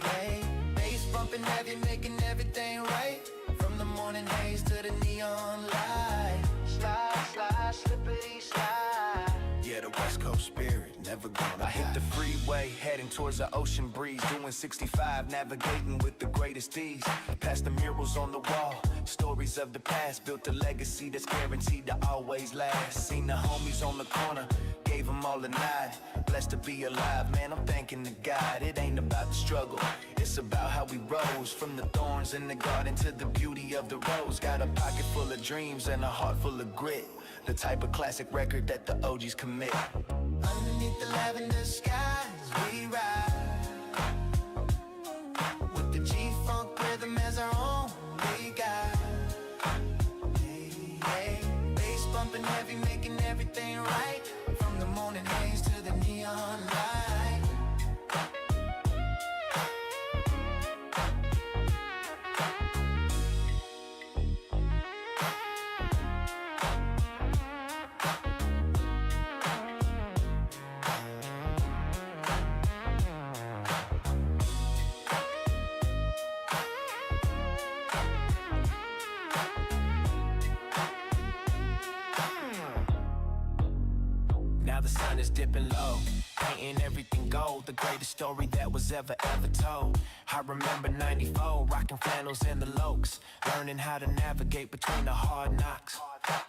Hey, bass bumping heavy, making everything right. From the morning haze to the neon light. Slide, slide, slippity slide. Yeah, the West Coast spirit, never gonna I hit the freeway, heading towards the ocean breeze. Doing 65, navigating with the greatest ease. Past the murals on the wall, stories of the past. Built a legacy that's guaranteed to always last. Seen the homies on the corner, gave them all a nod. Blessed to be alive, man, I'm thanking the God. It ain't about the struggle, it's about how we rose. From the thorns in the garden to the beauty of the rose. Got a pocket full of dreams and a heart full of grit. The type of classic record that the OGs commit. Underneath the lavender skies we ride, with the G-Funk rhythm as our only guide. Hey, hey, bass bumping heavy, making everything right. From the morning haze to the neon light. Now the sun is dipping low, painting everything gold. The greatest story that was ever told. I remember 94, rocking flannels in the Lokes, learning how to navigate between the hard knocks.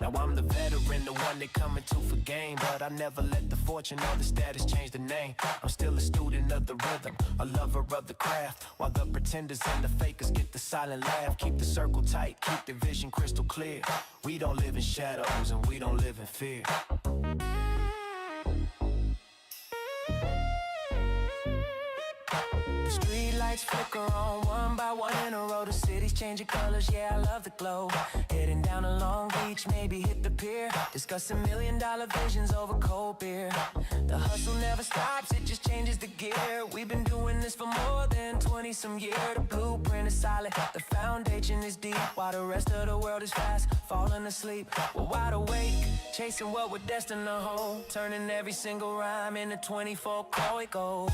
Now I'm the veteran, the one they coming to for game, but I never let the fortune or the status change the name. I'm still a student of the rhythm, a lover of the craft, while the pretenders and the fakers get the silent laugh. Keep the circle tight, keep the vision crystal clear. We don't live in shadows and we don't live in fear. The street lights flicker on one by one in a row. The city's changing colors, yeah, I love the glow. Heading down to Long Beach, maybe hit the pier. Discussing $1,000,000 visions over cold beer. The hustle never stops, it just changes the gear. We've been doing this for more than 20-some years. The blueprint is solid, the foundation is deep. While the rest of the world is fast, falling asleep. We're wide awake, chasing what we're destined to hold. Turning every single rhyme into 24 chord gold.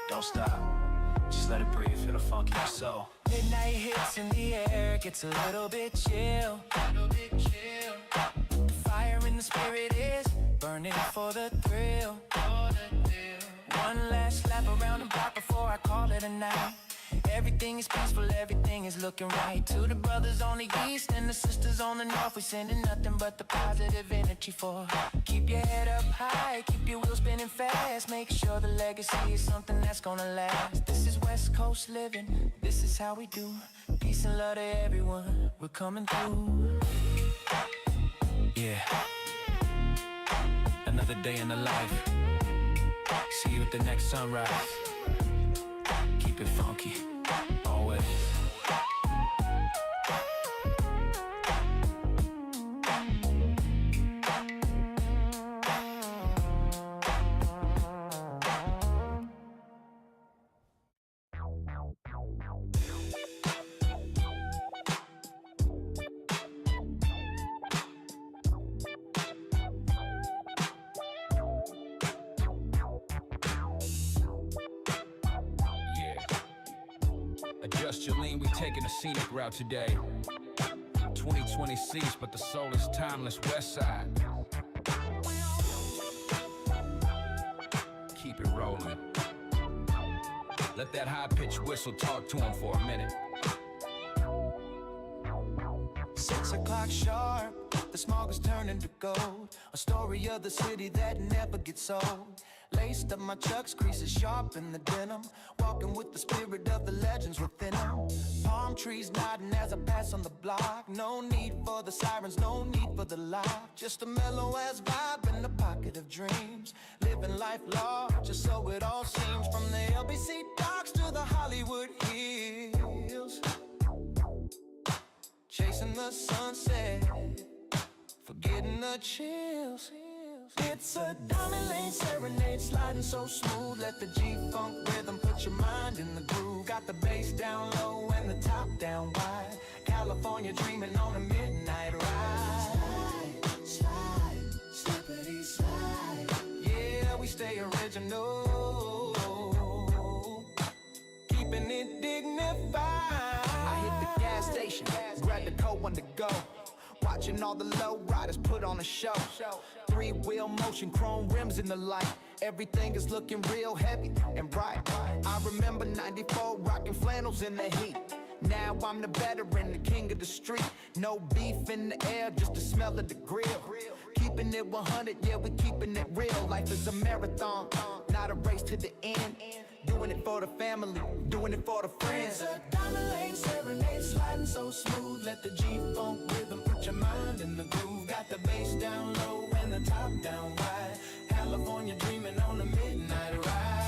Don't stop, just let it breathe, feel the funk in your soul. Midnight hits in the air, gets a little bit chill. The fire in the spirit is burning for the thrill. One last lap around the block before I call it a night. Everything is peaceful, everything is looking right. To the brothers on the east and the sisters on the north, we sending nothing but the positive energy for. Keep your head up high, keep your wheels spinning fast. Make sure the legacy is something that's gonna last. This is West Coast living, this is how we do. Peace and love to everyone, we're coming through. Yeah, another day in the life. See you at the next sunrise. Keep it funky, always. Adjust your lean, we taking a scenic route today. 2020 seats, but the soul is timeless. West side. Keep it rolling. Let that high-pitched whistle talk to him for a minute. 6 o'clock sharp, the smog is turning to gold. A story of the city that never gets old. Laced up my chucks, creases sharp in the denim. Walking with the spirit of the legends within them. Palm trees nodding as I pass on the block. No need for the sirens, no need for the lock. Just a mellow ass vibe in the pocket of dreams. Living life large, just so it all seems. From the LBC docks to the Hollywood hills. Chasing the sunset, forgetting the chills. It's a diamond lane serenade, sliding so smooth. Let the G-funk rhythm put your mind in the groove. Got the bass down low and the top down wide. California dreaming on a midnight ride. Slide, slide, slippity slide. Yeah, we stay original, keeping it dignified. I hit the gas station, grab the cold one to go. Watching all the low riders put on a show. 3-wheel motion, chrome rims in the light. Everything is looking real heavy and bright. I remember 94 rocking flannels in the heat. Now I'm the veteran, the king of the street. No beef in the air, just the smell of the grill. Keeping it 100, yeah, we keeping it real. Life is a marathon, not a race to the end. Doing it for the family, doing it for the friends. It's a diamond lane serenade, sliding so smooth. Let the G-funk rhythm put your mind in the groove. Got the bass down low and the top down wide. California dreaming on a midnight ride.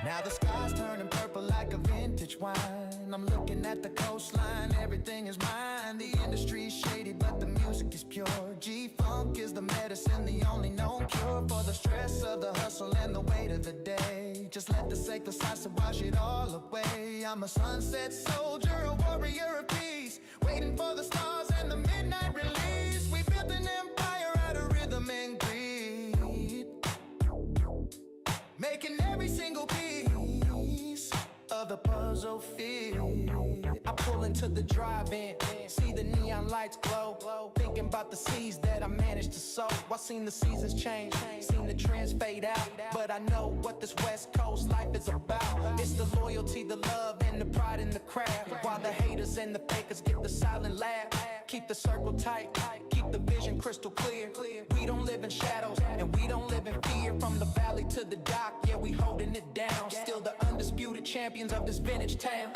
Now the sky's turning purple like a vintage wine. line. I'm looking at the coastline, everything is mine. The industry's shady, but the music is pure. G-Funk is the medicine, the only known cure for the stress of the hustle and the weight of the day. Just let the sacred salsa wash it all away. I'm a sunset soldier, a warrior of peace, waiting for the stars and the midnight release. We built an empire out of rhythm and greed, making every single piece of the puzzle fit. I pull into the drive-in, see the neon lights glow. Thinking about the seeds that I managed to sow. I seen the seasons change, seen the trends fade out. But I know what this West Coast life is about. It's the loyalty, the love, and the pride in the craft. While the haters and the fakers get the silent laugh. Keep the circle tight, keep the vision crystal clear. We don't live in shadows, and we don't live in fear. From the valley to the dock, yeah, we holding it down. Still the undisputed champions of this vintage town.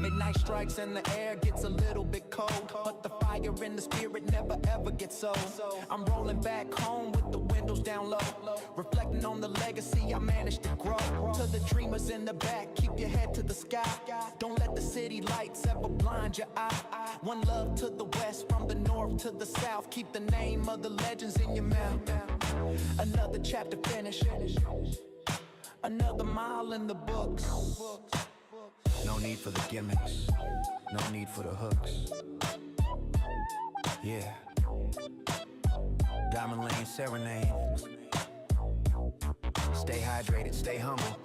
Midnight strikes and the air gets a little bit cold, but the fire in the spirit never ever gets old. I'm rolling back home with the windows down low, reflecting on the legacy I managed to grow. To the dreamers in the back, keep your head to the sky. Don't let the city lights ever blind your eye. One love to the west, from the north to the south. Keep the name of the legends in your mouth. Another chapter finished, another mile in the books. No need for the gimmicks, no need for the hooks. Yeah. Diamond Lane Serenade. Stay hydrated, stay humble.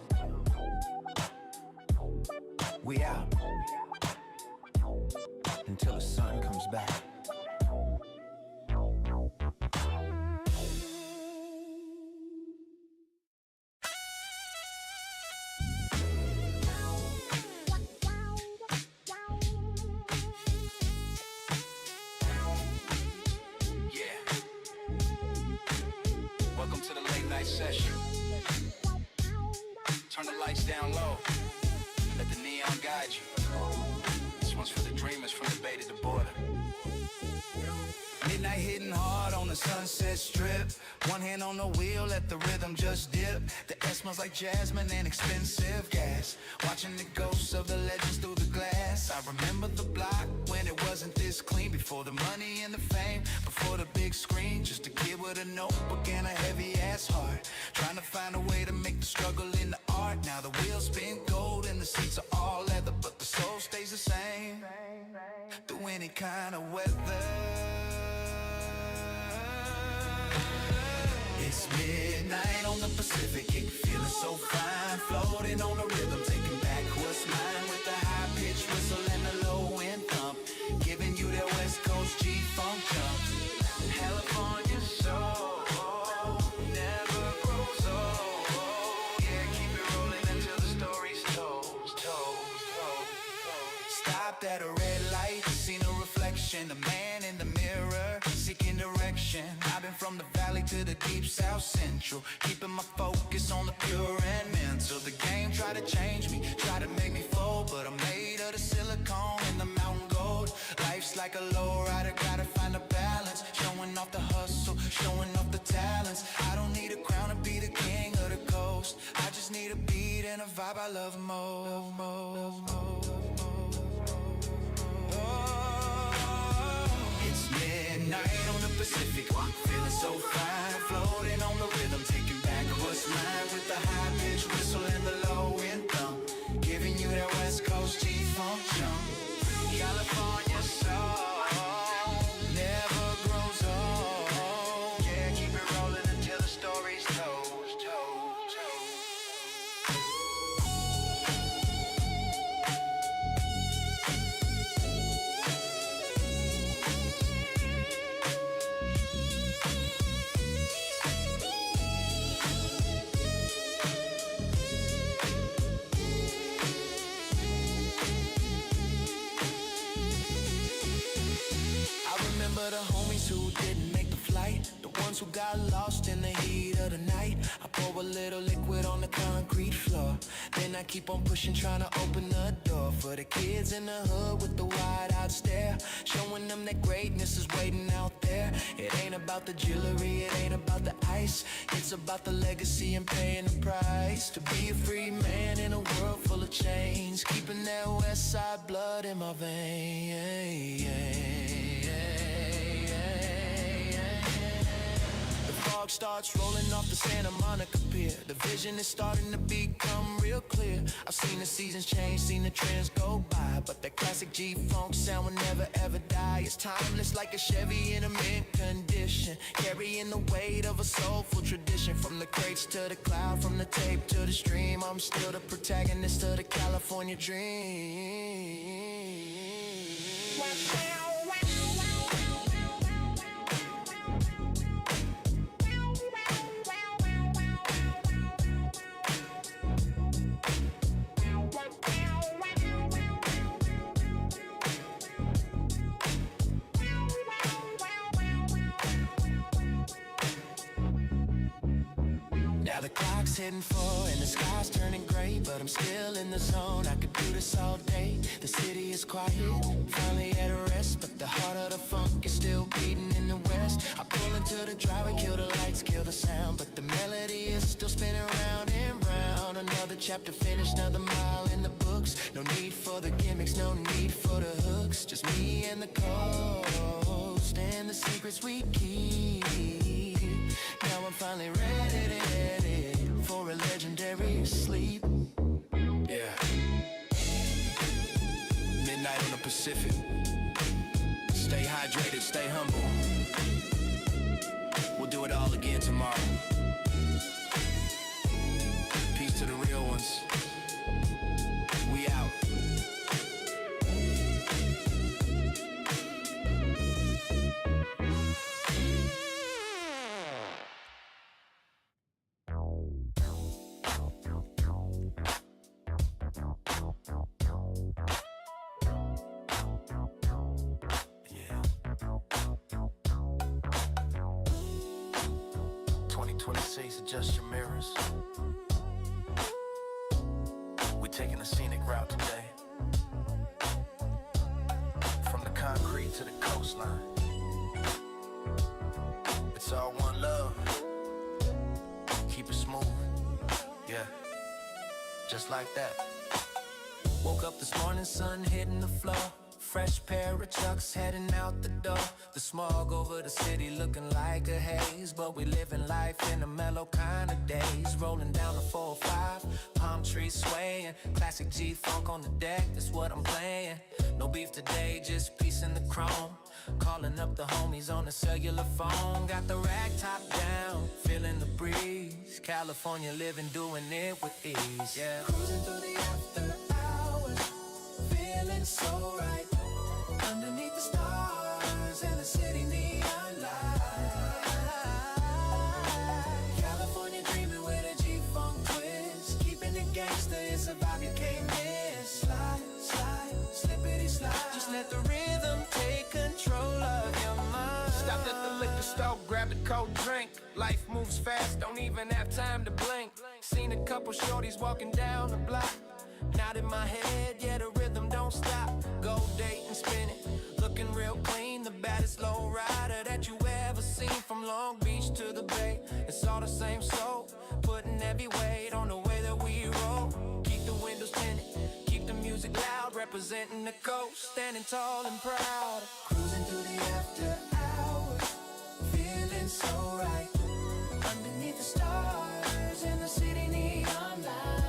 We out until the sun comes back. Session. Turn the lights down low. Let the neon guide you. This one's for the dreamers from the bay to the border. Midnight hitting hard on the Sunset Strip. One hand on the wheel, let the rhythm just dip. The air smells like jasmine and expensive gas. Watching the ghosts of the legends through the glass. I remember the block when it wasn't this clean. Before the money and the fame, before the big screen. Just a kid with a notebook and a heavy ass heart, trying to find a way to make the struggle into art. Now the wheels spin gold and the seats are all leather, but the soul stays the same through any kind of weather. It's midnight on the Pacific, it feeling so fine. Floating on the rhythm, taking back what's mine. With the high-pitched whistle and the low-end thump, giving you that West Coast G-Funk jump. California soul never grows old. Yeah, keep it rolling until the story's told. Stopped at a red light, seen a reflection. A man in the mirror, seeking direction. I've been from the valley to the deep south central, keeping my focus on the pure and mental. The game tried to change me, tried to make me fold, but I'm made of the silicone and the mountain gold. Life's like a lowrider, gotta find a balance. Showing off the hustle, showing off the talents. I don't need a crown to be the king of the coast. I just need a beat and a vibe I love most. It's midnight on the Pacific, feeling so fine. Floating on the rhythm, taking back what's mine. With the high-pitched whistle and the low-end thump, giving you that West Coast G-Funk jump. California soul never grows old. Yeah, keep it rolling until the story's told. ones who got lost in the heat of the night. I pour a little liquid on the concrete floor. Then I keep on pushing, trying to open the door for the kids in the hood with the wide-out stare, showing them that greatness is waiting out there. It ain't about the jewelry, it ain't about the ice. It's about the legacy and paying the price to be a free man in a world full of chains, keeping that west side blood in my veins. Fog starts rolling off the Santa Monica Pier. The vision is starting to become real clear. I've seen the seasons change, seen the trends go by, but that classic G-funk sound will never ever die. It's timeless like a Chevy in a mint condition, carrying the weight of a soulful tradition. From the crates to the cloud, from the tape to the stream, I'm still the protagonist of the California dream. Now the clock's hitting 4 and the sky's turning gray, but I'm still in the zone, I could do this all day. The city is quiet, finally at a rest, but the heart of the funk is still beating in the west. I pull into the driveway, kill the lights, kill the sound, but the melody is still spinning round and round. Another chapter finished, another mile in the books. No need for the gimmicks, no need for the hooks. Just me and the coast and the secrets we keep. Now I'm finally ready for a legendary sleep. Yeah. Midnight on the Pacific. Stay hydrated, stay humble. We'll do it all again tomorrow. Peace to the real ones. We out. Adjust your mirrors. We're taking a scenic route today, from the concrete to the coastline. It's all one love. Keep it smooth. Yeah, just like that. Woke up this morning, sun hitting the floor. Fresh pair of trucks heading out the door. The smog over the city looking like a haze, but we living life in a mellow kind of days. Rolling down the 405, palm trees swaying, classic G-funk on the deck, that's what I'm playing. No beef today, just peace in the chrome. Calling up the homies on the cellular phone. Got the rag top down, feeling the breeze. California living, doing it with ease, yeah. Cruising through the after hours, feeling so right. Underneath the stars and the city neon light. California dreaming with a G-funk twist, keeping it gangster, it's a vibe you can't miss. Slide, slide, slippity slide. Just let the rhythm take control of your mind. Stopped at the liquor store, grabbed a cold drink. Life moves fast, don't even have time to blink. Seen a couple shorties walking down the block. Not in my head, yeah, the rhythm don't stop. Go date and spin it, looking real clean. The baddest low rider that you ever seen. From Long Beach to the Bay, it's all the same soul. Putting heavy weight on the way that we roll. Keep the windows tinted, keep the music loud. Representing the coast, standing tall and proud. Cruising through the after hours, feeling so right. Underneath the stars and the city neon light.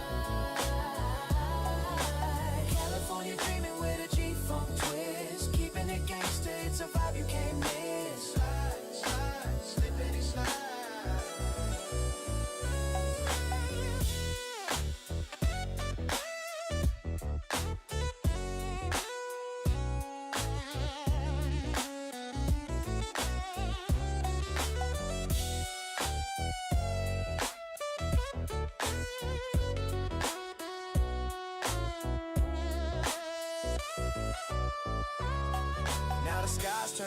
California dreaming with a G-funk twist, keeping it gangster, it's a vibe you can't miss. Slide, slide, slippity slide.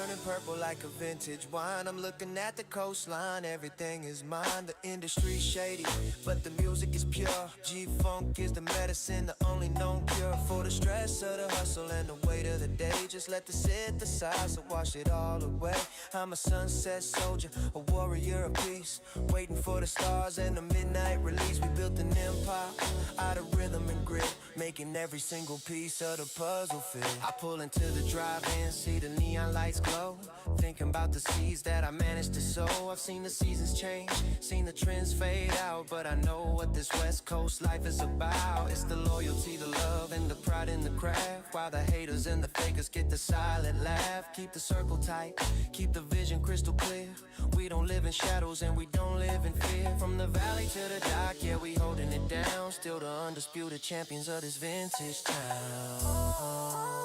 turning purple like a vintage wine. I'm looking at the coastline, everything is mine. The industry's shady, but the music is pure. G-Funk is the medicine, the only known cure for the stress of the hustle and the weight of the day. Just let the synthesizer wash it all away. I'm a sunset soldier, a warrior of peace, waiting for the stars and the midnight release. We built an empire out of rhythm and grit, making every single piece of the puzzle fit. I pull into the drive-in, see the neon lights glow, thinking about the seeds that I managed to sow. I've seen the seasons change, seen the trends fade out, but I know what this West Coast life is about. It's the loyalty, the love, and the pride in the craft, while the haters and the fakers get the silent laugh. Keep the circle tight, keep the vision crystal clear. We don't live in shadows and we don't live in fear. From the valley to the dock, yeah, we holding it down. Still the undisputed champions of this vintage town.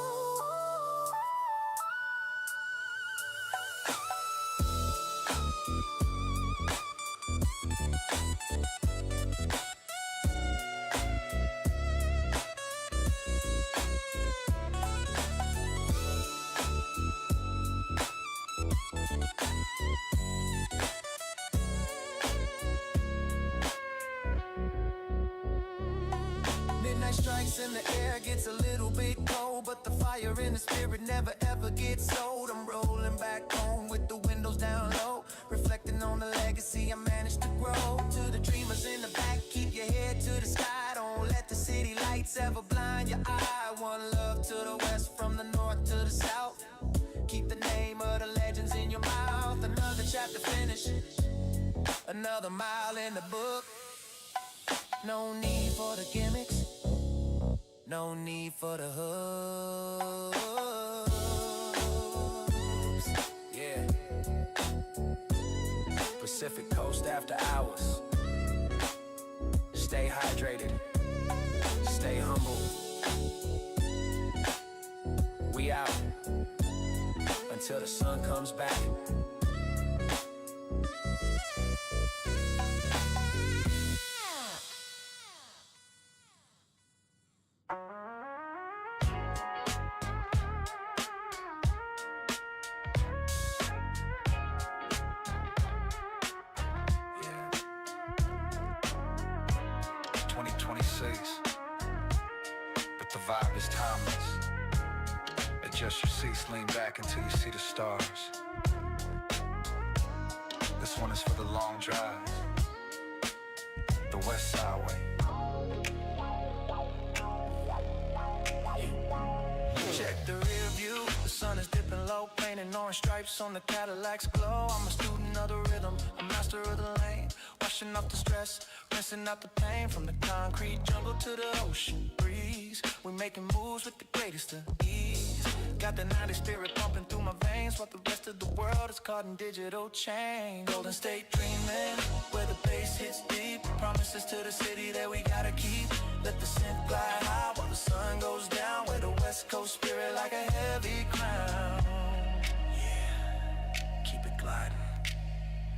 Strikes in the air, gets a little bit cold, but the fire in the spirit never ever gets old. I'm rolling back home with the windows down low, reflecting on the legacy I managed to grow. To the dreamers in the back, keep your head to the sky. Don't let the city lights ever blind your eye. One love to the west, from the north to the south. Keep the name of the legends in your mouth. Another chapter finished, another mile in the book. No need for the gimmicks, no need for the hoops. Yeah. Pacific Coast after hours. Stay hydrated, stay humble. We out until the sun comes back. But the vibe is timeless. Adjust your seats, lean back until you see the stars. This one is for the long drive, the West Side way. Check the rear view, the sun is dipping low, painting orange stripes on the Cadillac's glow. I'm a student of the rhythm, a master of the lane, washing off the stress, rinsing out the pain. From the concrete jungle to the ocean breeze, we're making moves with the greatest of ease. Got the 90s spirit pumping through my veins, while the rest of the world is caught in digital chain. Golden State dreaming, where the bass hits deep, promises to the city that we gotta keep. Let the synth glide high while the sun goes down, where the West Coast spirit like a heavy crown. Yeah, keep it gliding,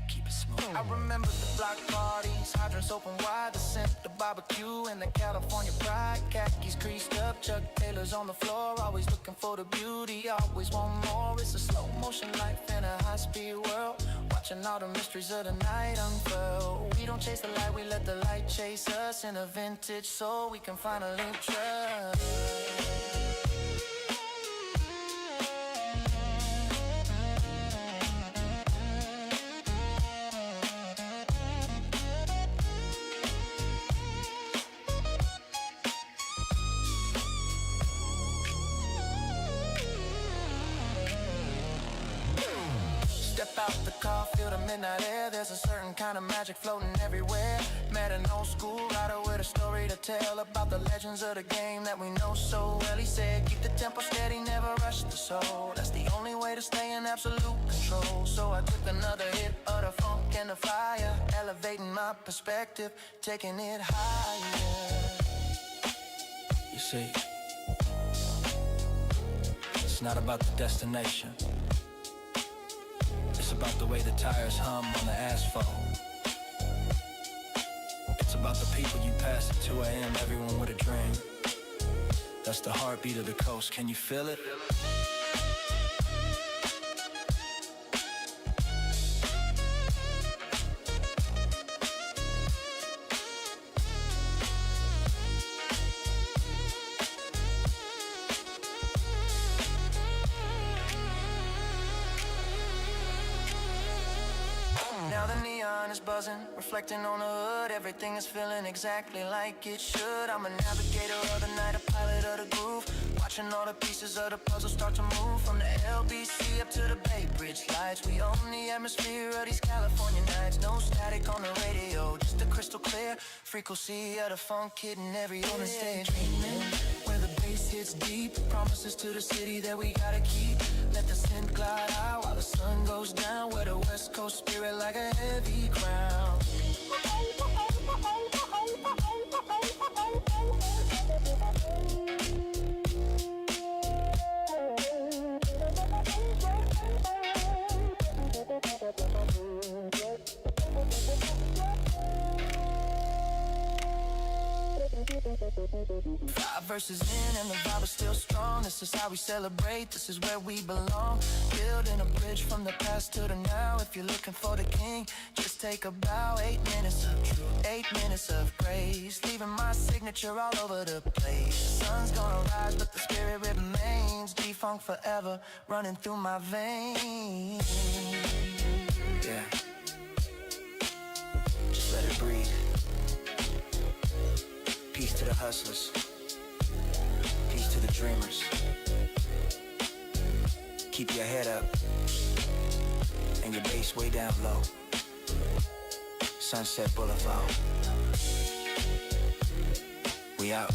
keep it smooth. I remember the block parties, hydrants open wide, the scent, the barbecue, and the California pride. Khakis creased up, Chuck Taylors on the floor, always looking for the beauty, always want more. It's a slow motion life in a high-speed world, watching all the mysteries of the night unfurl. We don't chase the light, we let the light chase us, in a vintage soul we can finally trust. Step out the car, feel the midnight air. There's a certain kind of magic floating everywhere. Met an old school rider with a story to tell about the legends of the game that we know so well. He said, keep the tempo steady, never rush the soul. That's the only way to stay in absolute control. So I took another hit of the funk and the fire, elevating my perspective, taking it higher. You see, it's not about the destination, it's about the way the tires hum on the asphalt. It's about the people you pass at 2 a.m., everyone with a dream. That's the heartbeat of the coast, can you feel it? is buzzing, reflecting on the hood. Everything is feeling exactly like it should. I'm a navigator of the night, a pilot of the groove, watching all the pieces of the puzzle start to move. From the LBC up to the Bay Bridge lights, we own the atmosphere of these California nights. No static on the radio, just a crystal clear frequency of the funk hitting every other stage. Dreaming where the bass hits deep, promises to the city that we gotta keep. Let the scent glide out while the sun goes down, where the West Coast spirit like a heavy crown. Five verses in and the vibe is still strong. This is how we celebrate, this is where we belong. Building a bridge from the past to the now. If you're looking for the king, just take a bow. 8 minutes of truth, 8 minutes of praise, leaving my signature all over the place. The sun's gonna rise but the spirit remains. G-funk forever running through my veins. Yeah, just let it breathe. Peace to the hustlers, peace to the dreamers. Keep your head up and your bass way down low. Sunset Boulevard, we out.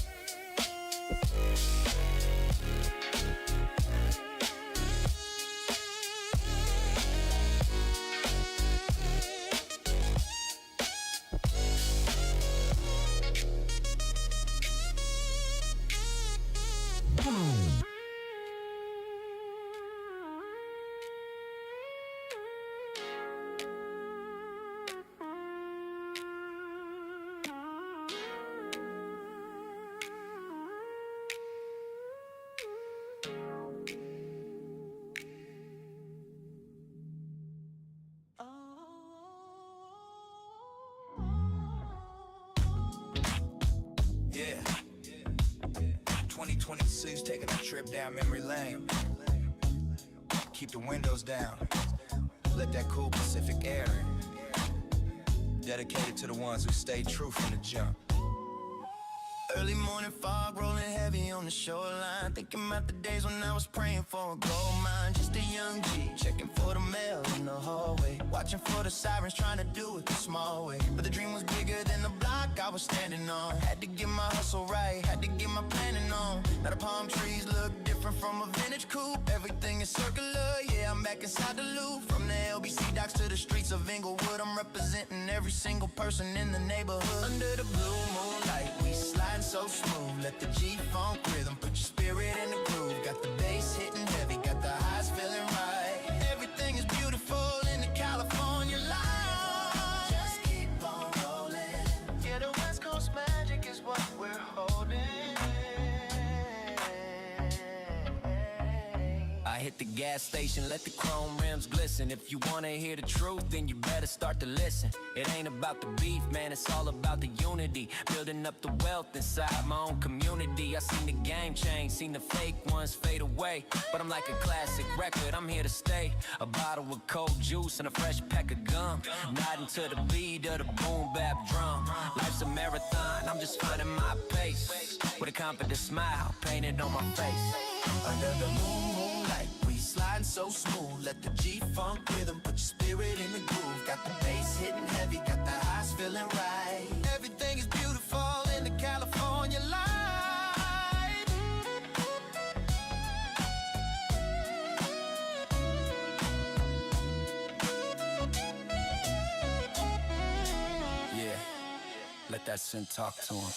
Yeah, 2026, taking a trip down memory lane. Keep the windows down, let that cool Pacific air in. Dedicated to the ones who stayed true from the jump. Early morning fog rolling heavy on the shoreline, thinking about the days when I was praying for a gold mine. Just a young G, checking for the mail in the hallway, watching for the sirens, trying to do it the small way. But the dream was bigger than the block I was standing on. Had to get my hustle right, had to get my planning on. Now the palm trees look different from a vintage coupe. Everything is circular, yeah, I'm back inside the loop. From the LBC docks to the streets of Inglewood, I'm representing every single person in the neighborhood. Under the blue moonlight, we slide so smooth. Let the G-funk rhythm put your spirit in the groove. Got the bass hitting heavy, got the highs feeling right. Everything is beautiful in the California light. Just keep on rolling. Yeah, the West Coast magic is what we're holding. I hit the gas station, let the chrome rims glisten. If you wanna hear the truth, then you better start to listen. It ain't about the beef, man, it's all about the unity. Building up the wealth inside my own community. I seen the game change, seen the fake ones fade away. But I'm like a classic record, I'm here to stay. A bottle with cold juice and a fresh pack of gum, nodding to the beat of the boom bap drum. Life's a marathon, I'm just finding my pace, with a confident smile painted on my face. Under the moonlight, we slide so smooth. Let the G-funk rhythm put your spirit in the groove. Got the bass hitting heavy, got the highs feeling right. Everything is beautiful in the California light. Yeah, let that scent talk to him.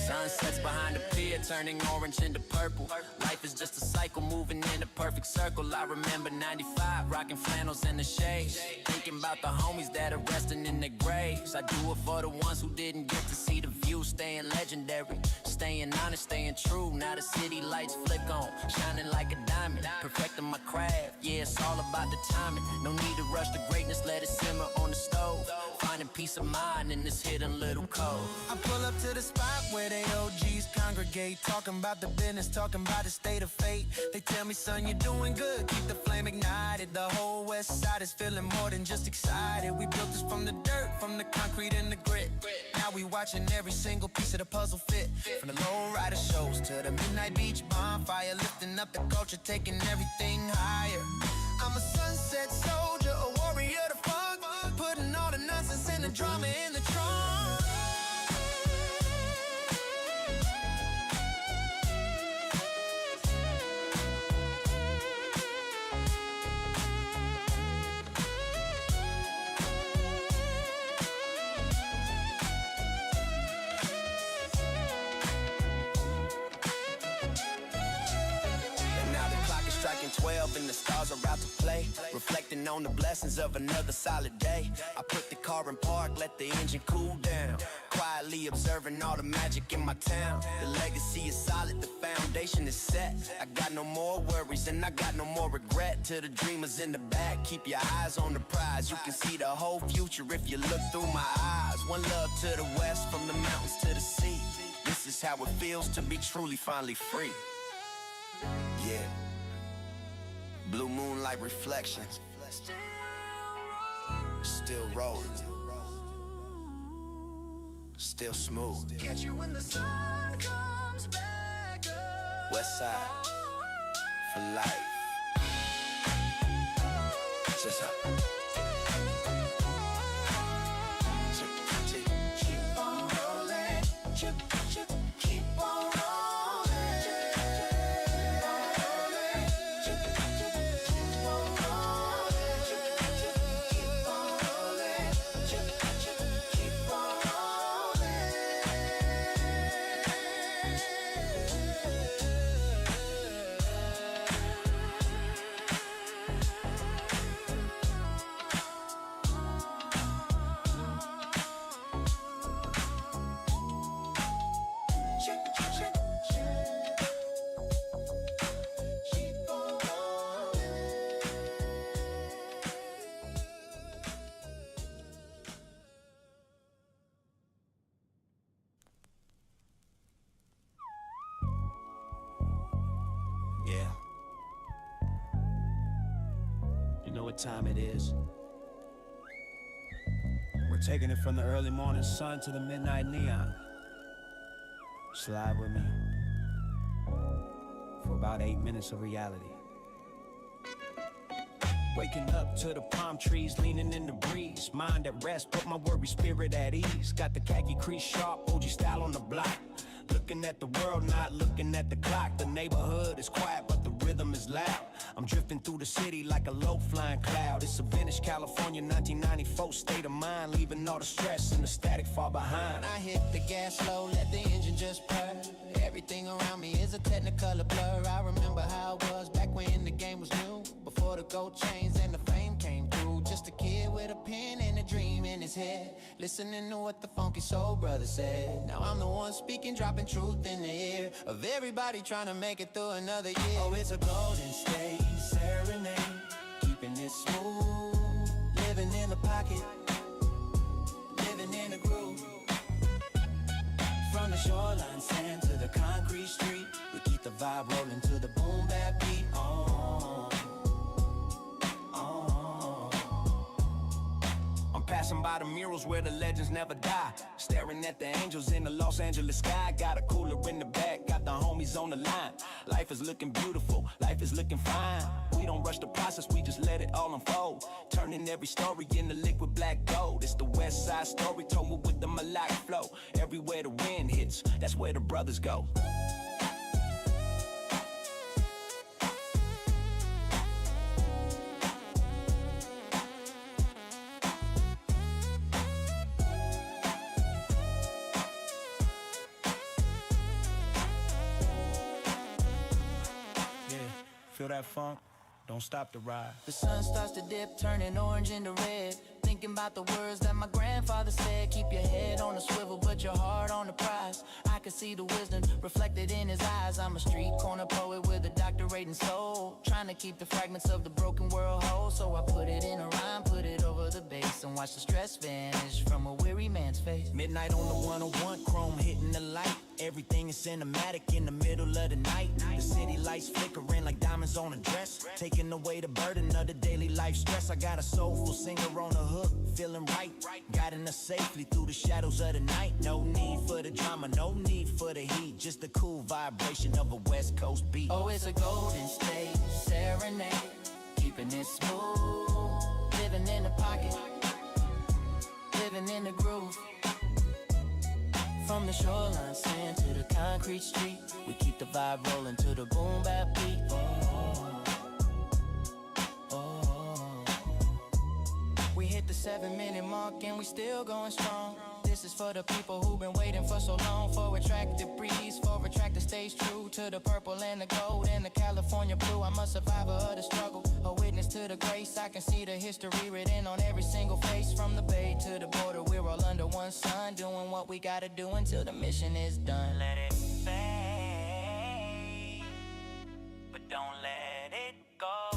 Sunsets behind the pier, turning orange into purple. Life is just a cycle, moving in a perfect circle. I remember 95, rocking flannels in the shades, thinking about the homies that are resting in their graves. I do it for the ones who didn't get to see the view, staying legendary, staying honest, staying true. Now the city lights flick on, shining like a diamond, perfecting my craft. Yeah, it's all about the timing. No need to rush the greatness, let it simmer on the stove. Finding peace of mind in this hidden little code. I pull up to the spot where they OGs congregate. gate, talking about the business, talking about the state of fate. They tell me, son, you're doing good, keep the flame ignited. The whole west side is feeling more than just excited. We built this from the dirt, from the concrete and the grit. Now we watching every single piece of the puzzle fit. From the low rider shows to the midnight beach bonfire, lifting up the culture, taking everything higher. I'm a sunset soldier, a warrior to funk, putting all the nonsense and the drama in the trunk. Striking 12 and the stars are out to play. Reflecting on the blessings of another solid day. I put the car in park, let the engine cool down. Quietly observing all the magic in my town. The legacy is solid, the foundation is set. I got no more worries and I got no more regret. To the dreamers in the back, keep your eyes on the prize. You can see the whole future if you look through my eyes. One love to the west, from the mountains to the sea. This is how it feels to be truly finally free. Yeah. Blue moonlight reflections, still rolling, still smooth. Catch you when the sun comes back up. West side for life. Just Keep on rolling, chip, chip, keep on rolling. Yeah. You know what time it is? We're taking it from the early morning sun to the midnight neon. Slide with me for about 8 minutes of reality. Waking up to the palm trees, leaning in the breeze. Mind at rest, put my worry spirit at ease. Got the khaki crease sharp, OG style on the block. Looking at the world, not looking at the clock. The neighborhood is quiet, but the rhythm is loud. I'm drifting through the city like a low-flying cloud. It's a vintage California 1994 state of mind, leaving all the stress and the static far behind. I hit the gas slow, let the engine just purr. Everything around me is a technicolor blur. I remember how it was back when the game was new, before the gold chains and the fame came through. Just a kid with a pen and a dream in his head, listening to what the funky soul brother said. Now I'm the one speaking, dropping truth in the ear of everybody trying to make it through another year. Oh, it's a golden state serenade, keeping it smooth, living in the pocket, living in the groove. From the shoreline sand to the concrete street, we keep the vibe rolling to the boom bap beat. Passing by the murals where the legends never die, staring at the angels in the Los Angeles sky. Got a cooler in the back, got the homies on the line. Life is looking beautiful, life is looking fine. We don't rush the process, we just let it all unfold, turning every story into liquid black gold. It's the west side story told with the melodic flow. Everywhere the wind hits, that's where the brothers go. Feel that funk? Don't stop the ride. The sun starts to dip, turning orange into red. Thinking about the words that my grandfather said. Keep your head on a swivel, but your heart on the prize. I can see the wisdom reflected in his eyes. I'm a street corner poet with a doctorate in soul, trying to keep the fragments of the broken world whole. So I put it in a rhyme, put it over the bass, and watch the stress vanish from a weary man's face. Midnight on the 101, chrome hitting the light. Everything is cinematic in the middle of the night. The city lights flickering like diamonds on a dress, taking away the burden of the daily life stress. I got a soulful singer on the hook, feeling right, guiding us safely through the shadows of the night. No need for the drama, no need for the heat, just the cool vibration of a West Coast beat. Oh, it's a Golden State serenade, keeping it smooth, living in the pocket, living in the groove. From the shoreline sand to the concrete street, we keep the vibe rolling to the boom bap beat. We hit the 7-minute mark and we still going strong. This is for the people who've been waiting for so long, for a track that breathes, for a track that stays true to the purple and the gold and the California blue. I'm a survivor of the struggle, a witness to the grace. I can see the history written on every single face. From the bay to the border, we're all under one sun, doing what we gotta do until the mission is done. Let it fade, but don't let it go.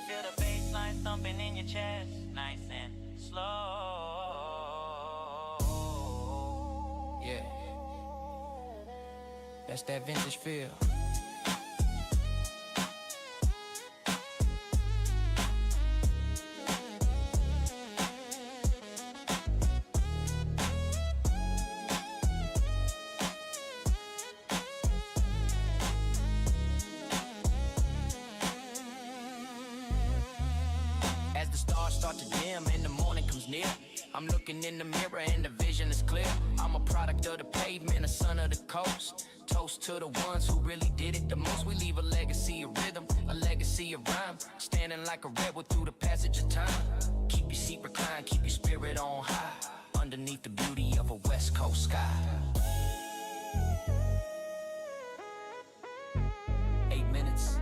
Feel the bass line thumping in your chest, nice and slow. Yeah, that's that vintage feel. Start to dim and the morning comes near. I'm looking in the mirror and the vision is clear. I'm a product of the pavement, a son of the coast. Toast to the ones who really did it the most. We leave a legacy of rhythm, a legacy of rhyme, standing like a rebel through the passage of time. Keep your seat reclined, keep your spirit on high, underneath the beauty of a West Coast sky. 8 minutes,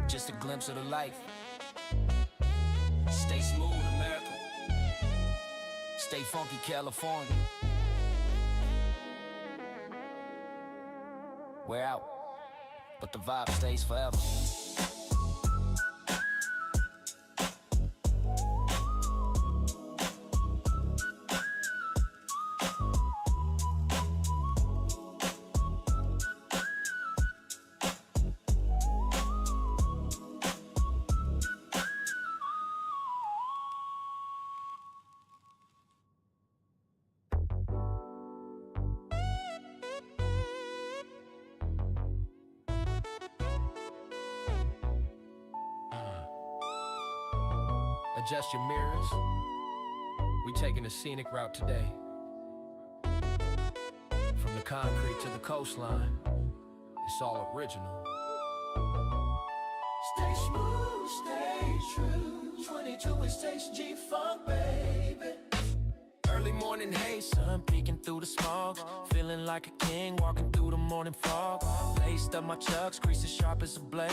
just a glimpse of the life. Stay smooth, America. Stay funky, California. We're out, but the vibe stays forever. Adjust your mirrors. We taking a scenic route today. From the concrete to the coastline, it's all original. Stay smooth, stay true. 22 Estates G-Funk, baby. Early morning haze, sun peeking through the smog, feeling like a king walking through the morning fog. Laced up my chucks, crease as sharp as a blade,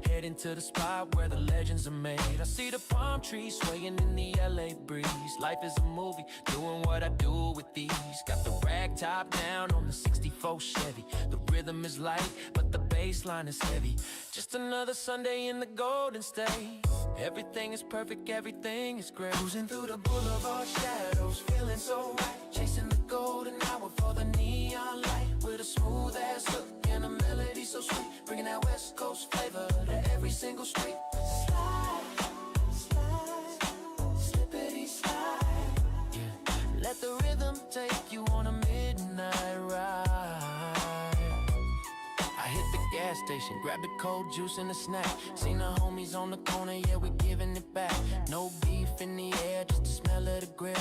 heading to the spot where the legends are made. I see the palm trees swaying in the LA breeze. Life is a movie, doing what I do with these. Got the rag top down on the 64 Chevy. The rhythm is light, but the bass line is heavy. Just another Sunday in the Golden State. Everything is perfect, everything is great. Cruising through the boulevard shadows, feeling so right. Chasing the golden hour for the neon light, with a smooth ass hook and a melody so sweet, bringing that West Coast flavor to every single street. Slide, slide, slippity slide. Yeah. Let the rhythm take you on a midnight ride. I hit the gas station, grabbed a cold juice and a snack. Seen the homies on the corner, yeah, we giving it back. No beef in the air, just the smell of the grill.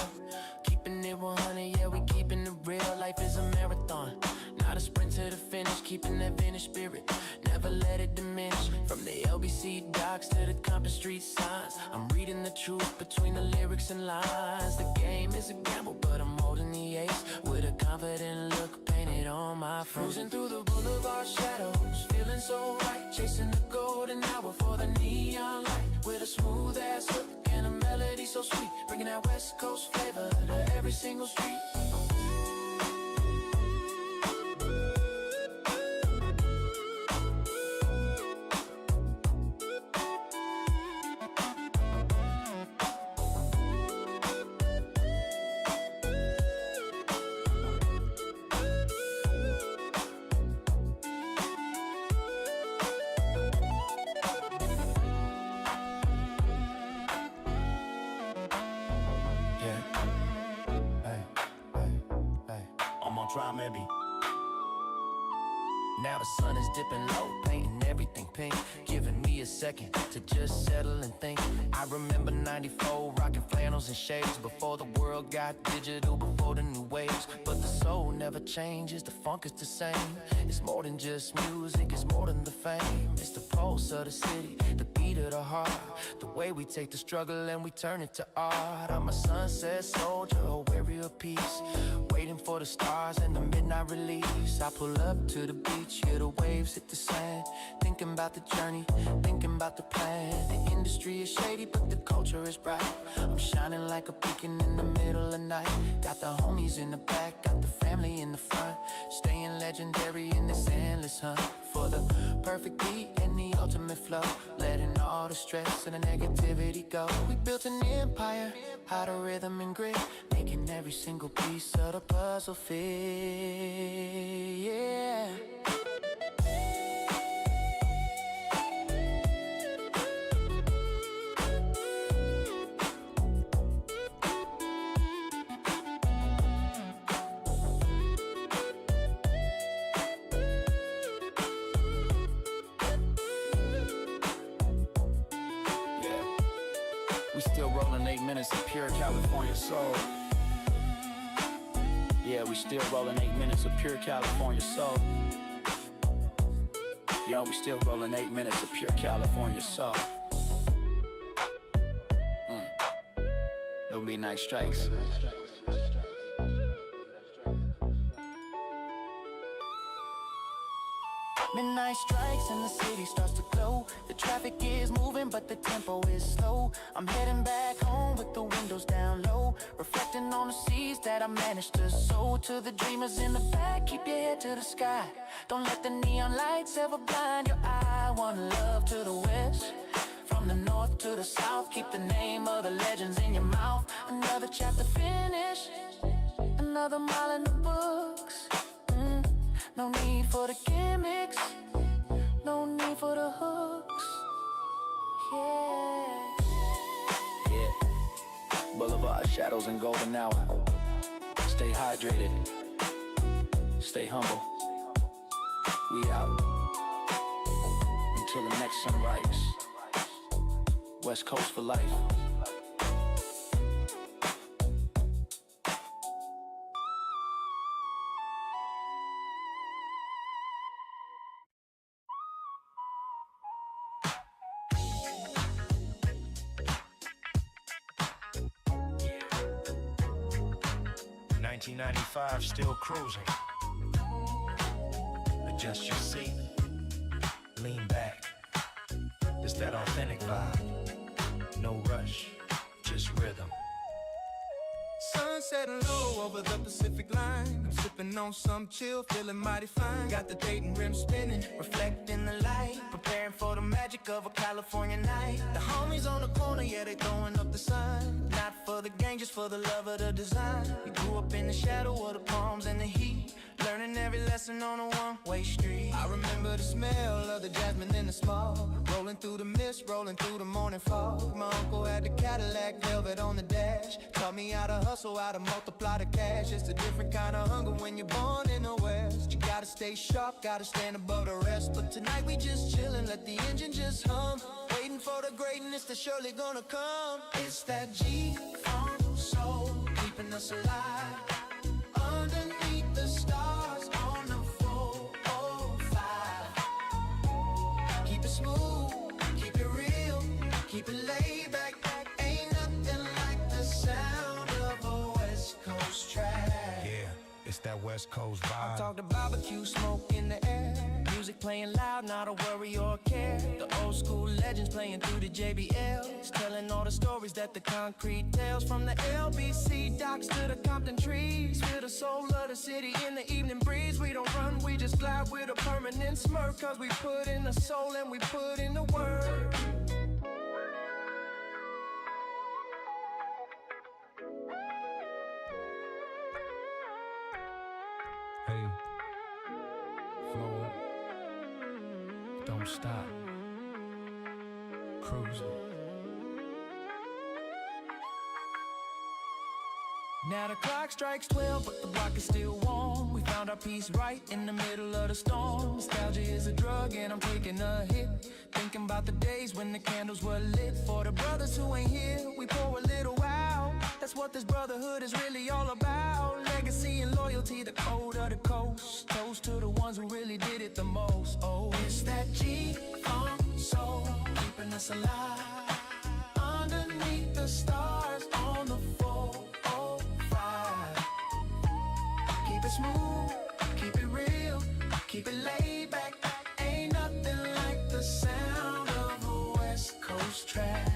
Keeping it 100, yeah, we keeping it real. Life is a marathon, not a sprint to the finish. Keeping that vintage spirit, never let it diminish. From the LBC docks to the Compton Street signs, I'm reading the truth between the lyrics and lines. The game is a gamble, but I'm holding the ace with a confident look painted on my face. Cruising through the boulevard shadows, feeling so right. Chasing the golden hour for the neon light, with a smooth ass hook and a melody so sweet, bringing that West Coast flavor to every single street. drama in me. Now the sun is dipping low, painting everything pink, giving me a second to just settle and think. I remember 94, rocking flannels and shades, before the world got digital, before the new waves. But the soul never changes, the funk is the same. It's more than just music, it's more than the fame. It's the pulse of the city, the beat of the heart, the way we take the struggle and we turn it to art. I'm a sunset soldier, a warrior of peace, waiting for the stars and the midnight release. I pull up to the beach, hear the waves hit the sand, thinking about the journey, thinking about the plan. The industry is shady, but the culture is bright. I'm shining like a beacon in the middle of night. Got the homies in the back, got the family in the front, staying legendary in this endless hunt for the perfect beat and the ultimate flow, letting all the stress and the negativity go. We built an empire out of rhythm and grit, making every single piece of the puzzle fit. Yeah. We still rolling 8 minutes of pure California soul. Yeah, we still rolling 8 minutes of pure California soul. Yo, we still rolling 8 minutes of pure California soul. It'll be night strikes. Midnight strikes and the city starts to glow. The traffic is moving, but the tempo is slow. I'm heading back home with the windows down low, reflecting on the seeds that I managed to sow. To the dreamers in the back, keep your head to the sky. Don't let the neon lights ever blind your eye. One love to the west, from the north to the south. Keep the name of the legends in your mouth. Another chapter finished, another mile in the books. No need for the gimmicks, no need for the hooks. Yeah. Boulevard shadows and golden hour. Stay hydrated, stay humble. We out until the next sunrise. West Coast for life. $19.95, still cruising. Adjust your seat, lean back. It's that authentic vibe. No rush, just rhythm. Sunset low over the Pacific line. I'm sipping on some chill, feeling mighty fine. Got the Dayton rim spinning, reflecting the light, preparing for the magic of a California night. The homies on the corner, yeah, they throwing up the sign. Not for the gang, just for the love of the design. We grew up in the shadow of the palms and the heat, learning every lesson on a one-way street. I remember the smell of the jasmine in the smog, rolling through the mist, rolling through the morning fog. My uncle had the Cadillac Velvet on the dash, taught me how to hustle, how to multiply the cash. It's a different kind of hunger when you're born in the West. You gotta stay sharp, gotta stand above the rest. But tonight we just chillin', let the engine just hum, waiting for the greatness that's surely gonna come. It's that G-Funk soul, keeping us alive, underneath the stars on the 405. Keep it smooth, keep it real, keep it laid back. Ain't nothing like the sound of a West Coast track. Yeah, it's that West Coast vibe. I talk to barbecue smoke in the air, music playing loud, not a worry or care. The old school legends playing through the JBLs, telling all the stories that the concrete tells. From the LBC docks to the Compton trees, feel the soul of the city in the evening breeze. We don't run, we just glide with a permanent smirk, cause we put in the soul and we put in the work. Hey, flow up, don't stop, cruising. Now the clock strikes 12, but the block is still warm. We our piece right in the middle of the storm. Nostalgia is a drug and I'm taking a hit, thinking about the days when the candles were lit. For the brothers who ain't here, we pour a little out. That's what this brotherhood is really all about. Legacy and loyalty, the code of the coast. Toast to the ones who really did it the most. Oh, it's that G-Funk soul, keeping us alive underneath the stars on the 405. Keep it smooth, keep it real, keep it laid back. Ain't nothing like the sound of a West Coast track.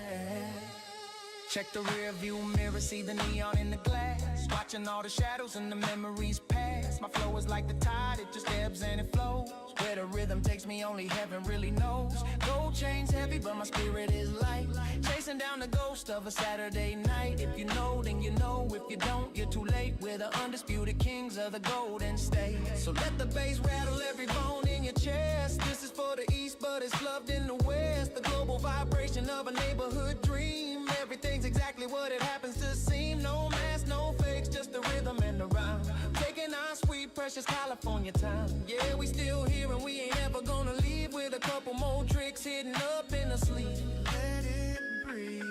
Check the rear view mirror, see the neon in the glass. Watching all the shadows and the memories pass. My flow is like the tide, it just ebbs and it flows. Where the rhythm takes me, only heaven really knows. Gold chains heavy, but my spirit is light. Chasing down the ghost of a Saturday night. If you know, then you know. If you don't, you're too late. We're the undisputed kings of the Golden State. So let the bass rattle every bone in your chest. This is for the East, but it's loved in the West. The global vibration of a neighborhood dream. Everything's exactly what it happens to seem. No mask, no fakes, just the rhythm and the rhyme. Taking our sweet, precious California time. Yeah, we still here and we ain't ever gonna leave. With a couple more tricks hidden up in the sleeve. Let it breathe.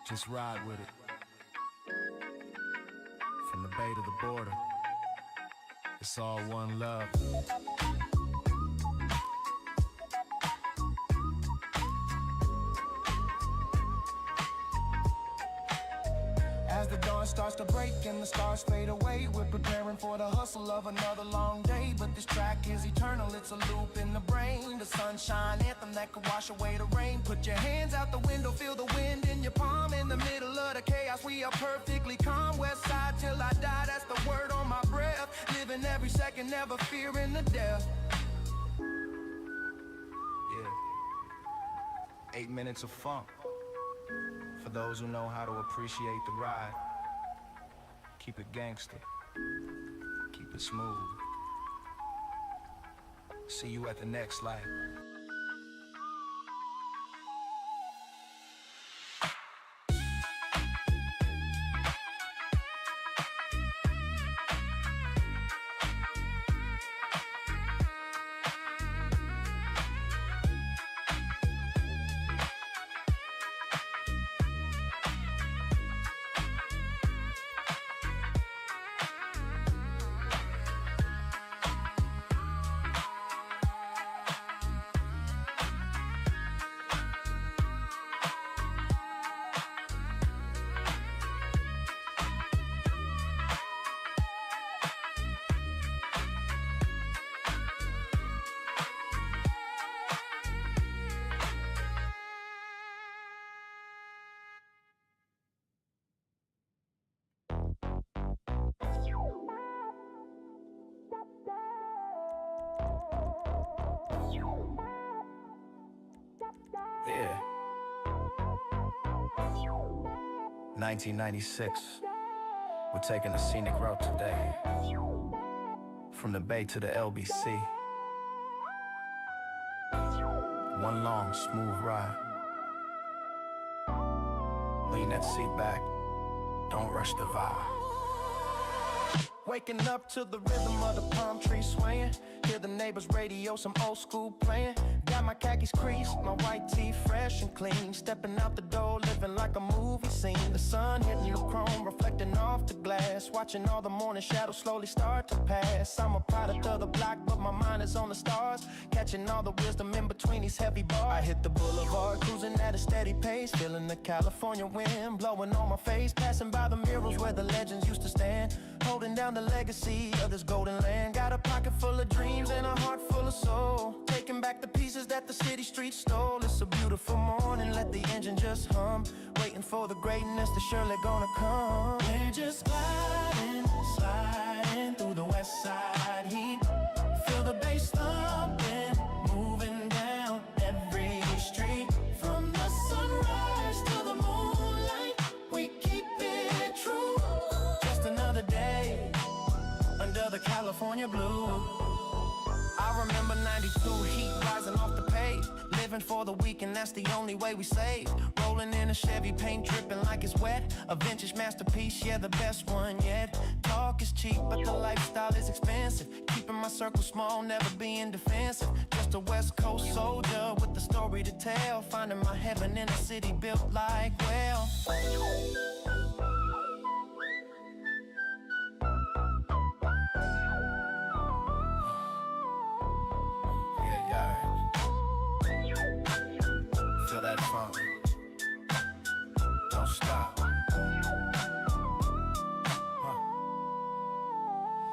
Just ride with it. From the bay to the border, it's all one love. As the dawn starts to break and the stars fade away, we're preparing for the hustle of another long day. But this track is eternal, it's a loop in the brain. The sunshine anthem that could wash away the rain. Put your hands out the window, feel the wind in your palm. In the middle of the chaos, we are perfectly calm. West side till I die, that's the word on my breath. Living every second, never fearing the death. Yeah. 8 minutes of funk. For those who know how to appreciate the ride. Keep it gangster. Keep it smooth. See you at the next light. Yeah. 1996. We're taking a scenic route today. From the Bay to the LBC. One long, smooth ride. Lean that seat back. Don't rush the vibe. Waking up to the rhythm of the palm tree swaying. Hear the neighbor's radio, some old school playing. Got my khakis creased, my white tee fresh and clean. Stepping out the door, living like a movie scene. The sun hitting the chrome, reflecting off the glass. Watching all the morning shadows slowly start to pass. I'm a product of the block, but my mind is on the stars. Catching all the wisdom in between these heavy bars. I hit the boulevard, cruising at a steady pace. Feeling the California wind blowing on my face. Passing by the murals where the legends used to stand. Holding down the legacy of this golden land. Got a pocket full of dreams and a heart full of soul. Taking back the pieces that the city streets stole. It's a beautiful morning, let the engine just hum. Waiting for the greatness that's surely gonna come. We're just gliding, sliding through the west side heat. Feel the bass thumping, moving down every street. From the sunrise to the moonlight, we keep it true. Just another day under the California blue. I remember 92 heat rising off the page. Living for the weekend, that's the only way we save. Rolling in a Chevy, paint dripping like it's wet. A vintage masterpiece, yeah, the best one yet. Talking talk is cheap, but the lifestyle is expensive. Keeping my circle small, never being defensive. Just a West Coast soldier with a story to tell. Finding my heaven in a city built like well. Feel that funk. Don't stop.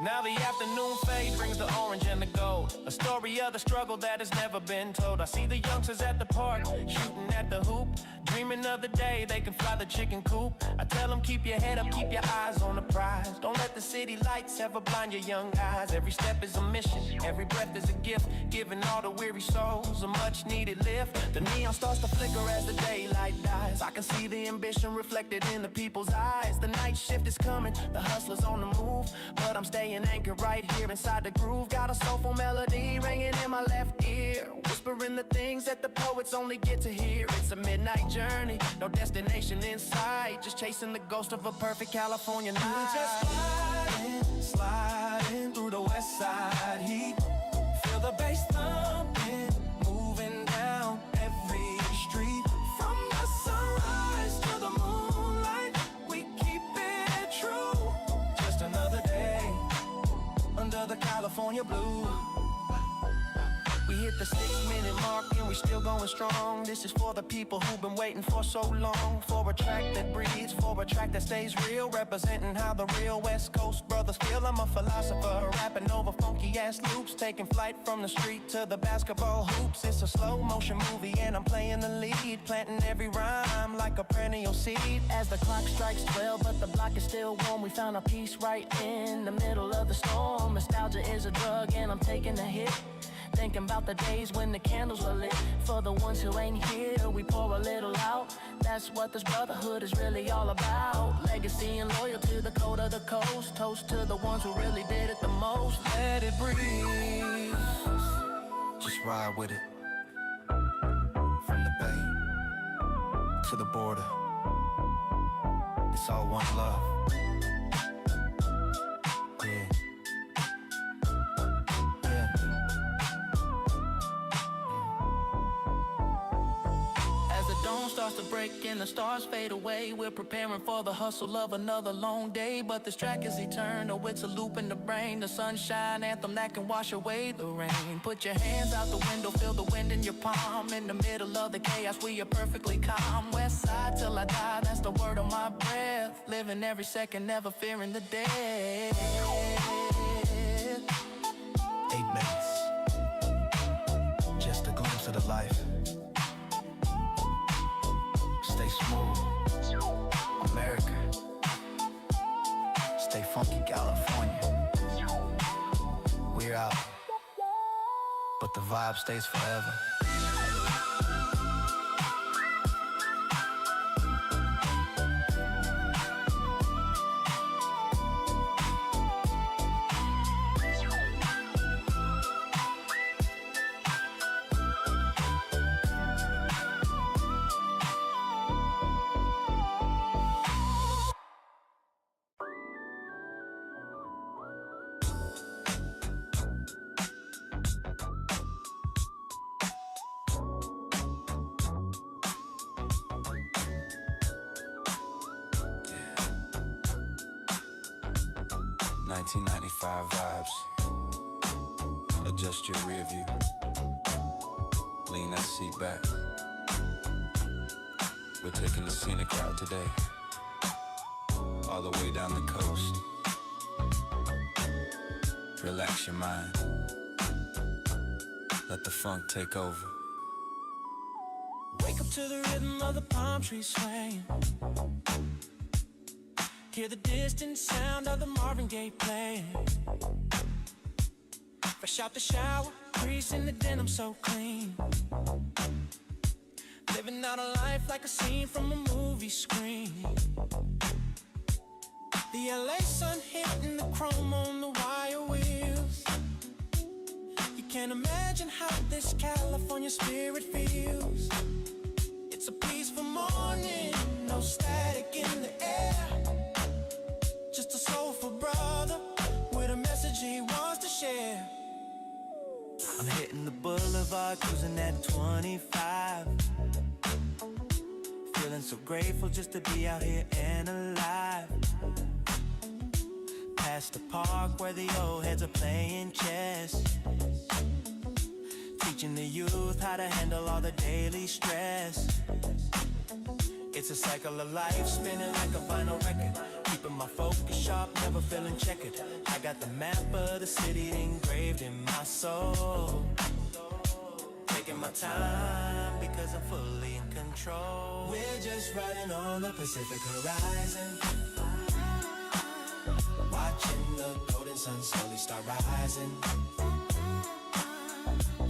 Now the afternoon fade brings the orange and the gold. A story of the struggle that has never been told. I see the youngsters at the park, shooting at the hoop, dreaming of the day they can fly the chicken coop. I tell them keep your head up, keep your eyes on the prize. Don't let the city lights ever blind your young eyes. Every step is a mission, every breath is a gift, giving all the weary souls a much needed lift. The neon starts to flicker as the daylight dies. I can see the ambition reflected in the people's eyes. The night shift is coming, the hustler's on the move, but I'm staying anchored right here inside the groove. Got a soulful melody ringing in my left ear, whispering the things that the poets only get to hear. It's a midnight journey, no destination in sight, just chasing the ghost of a perfect California night. We're just sliding through the west side heat. Feel the bass thumping, moving down every street. From the sunrise to the moonlight, we keep it true. Just another day under the California blue. We hit the 6-minute mark and we still going strong. This is for the people who've been waiting for so long. For a track that breathes, for a track that stays real, representing how the real West Coast brothers feel. I'm a philosopher, rapping over funky ass loops, taking flight from the street to the basketball hoops. It's a slow motion movie and I'm playing the lead, planting every rhyme like a perennial seed. As the clock strikes 12 but the block is still warm, we found our peace right in the middle of the storm. Nostalgia is a drug and I'm taking a hit, thinking about the days when the candles were lit. For the ones who ain't here, we pour a little out. That's what this brotherhood is really all about. Legacy and loyalty, the code of the coast. Toast to the ones who really did it the most. Let it breathe, Just ride with it. From the bay to the border, it's all one love. Yeah. starts to break and the stars fade away. We're preparing for the hustle of another long day, but this track is eternal, it's a loop in the brain. The sunshine anthem that can wash away the rain. Put your hands out the window, feel the wind in your palm. In the middle of the chaos, we are perfectly calm. West side till I die, that's the word on my breath. Living every second, never fearing the death. 8 minutes, just a glimpse of the life. Stay smooth, America. Stay funky, California. We're out, but the vibe stays forever. vibes. Adjust your rear view. Lean that seat back. We're taking the scenic route today, all the way down the coast. Relax your mind. Let the funk take over. Wake up to the rhythm of the palm trees swaying. Hear the distant sound of the Marvin Gaye playing. Fresh out the shower, grease in the denim so clean. Living out a life like a scene from a movie screen. The LA sun hitting the chrome on the wire wheels. You can't imagine how this California spirit feels. It's a peaceful morning, no static in the air. Just a soulful brother I'm hitting the boulevard, cruising at 25. Feeling so grateful just to be out here and alive. Past the park where the old heads are playing chess, teaching the youth how to handle all the daily stress. It's a cycle of life, spinning like a vinyl record, keeping my focus sharp, never feeling checkered. I got the map of the city engraved in my soul, taking my time because I'm fully in control. We're just riding on the Pacific horizon, watching the golden sun slowly start rising.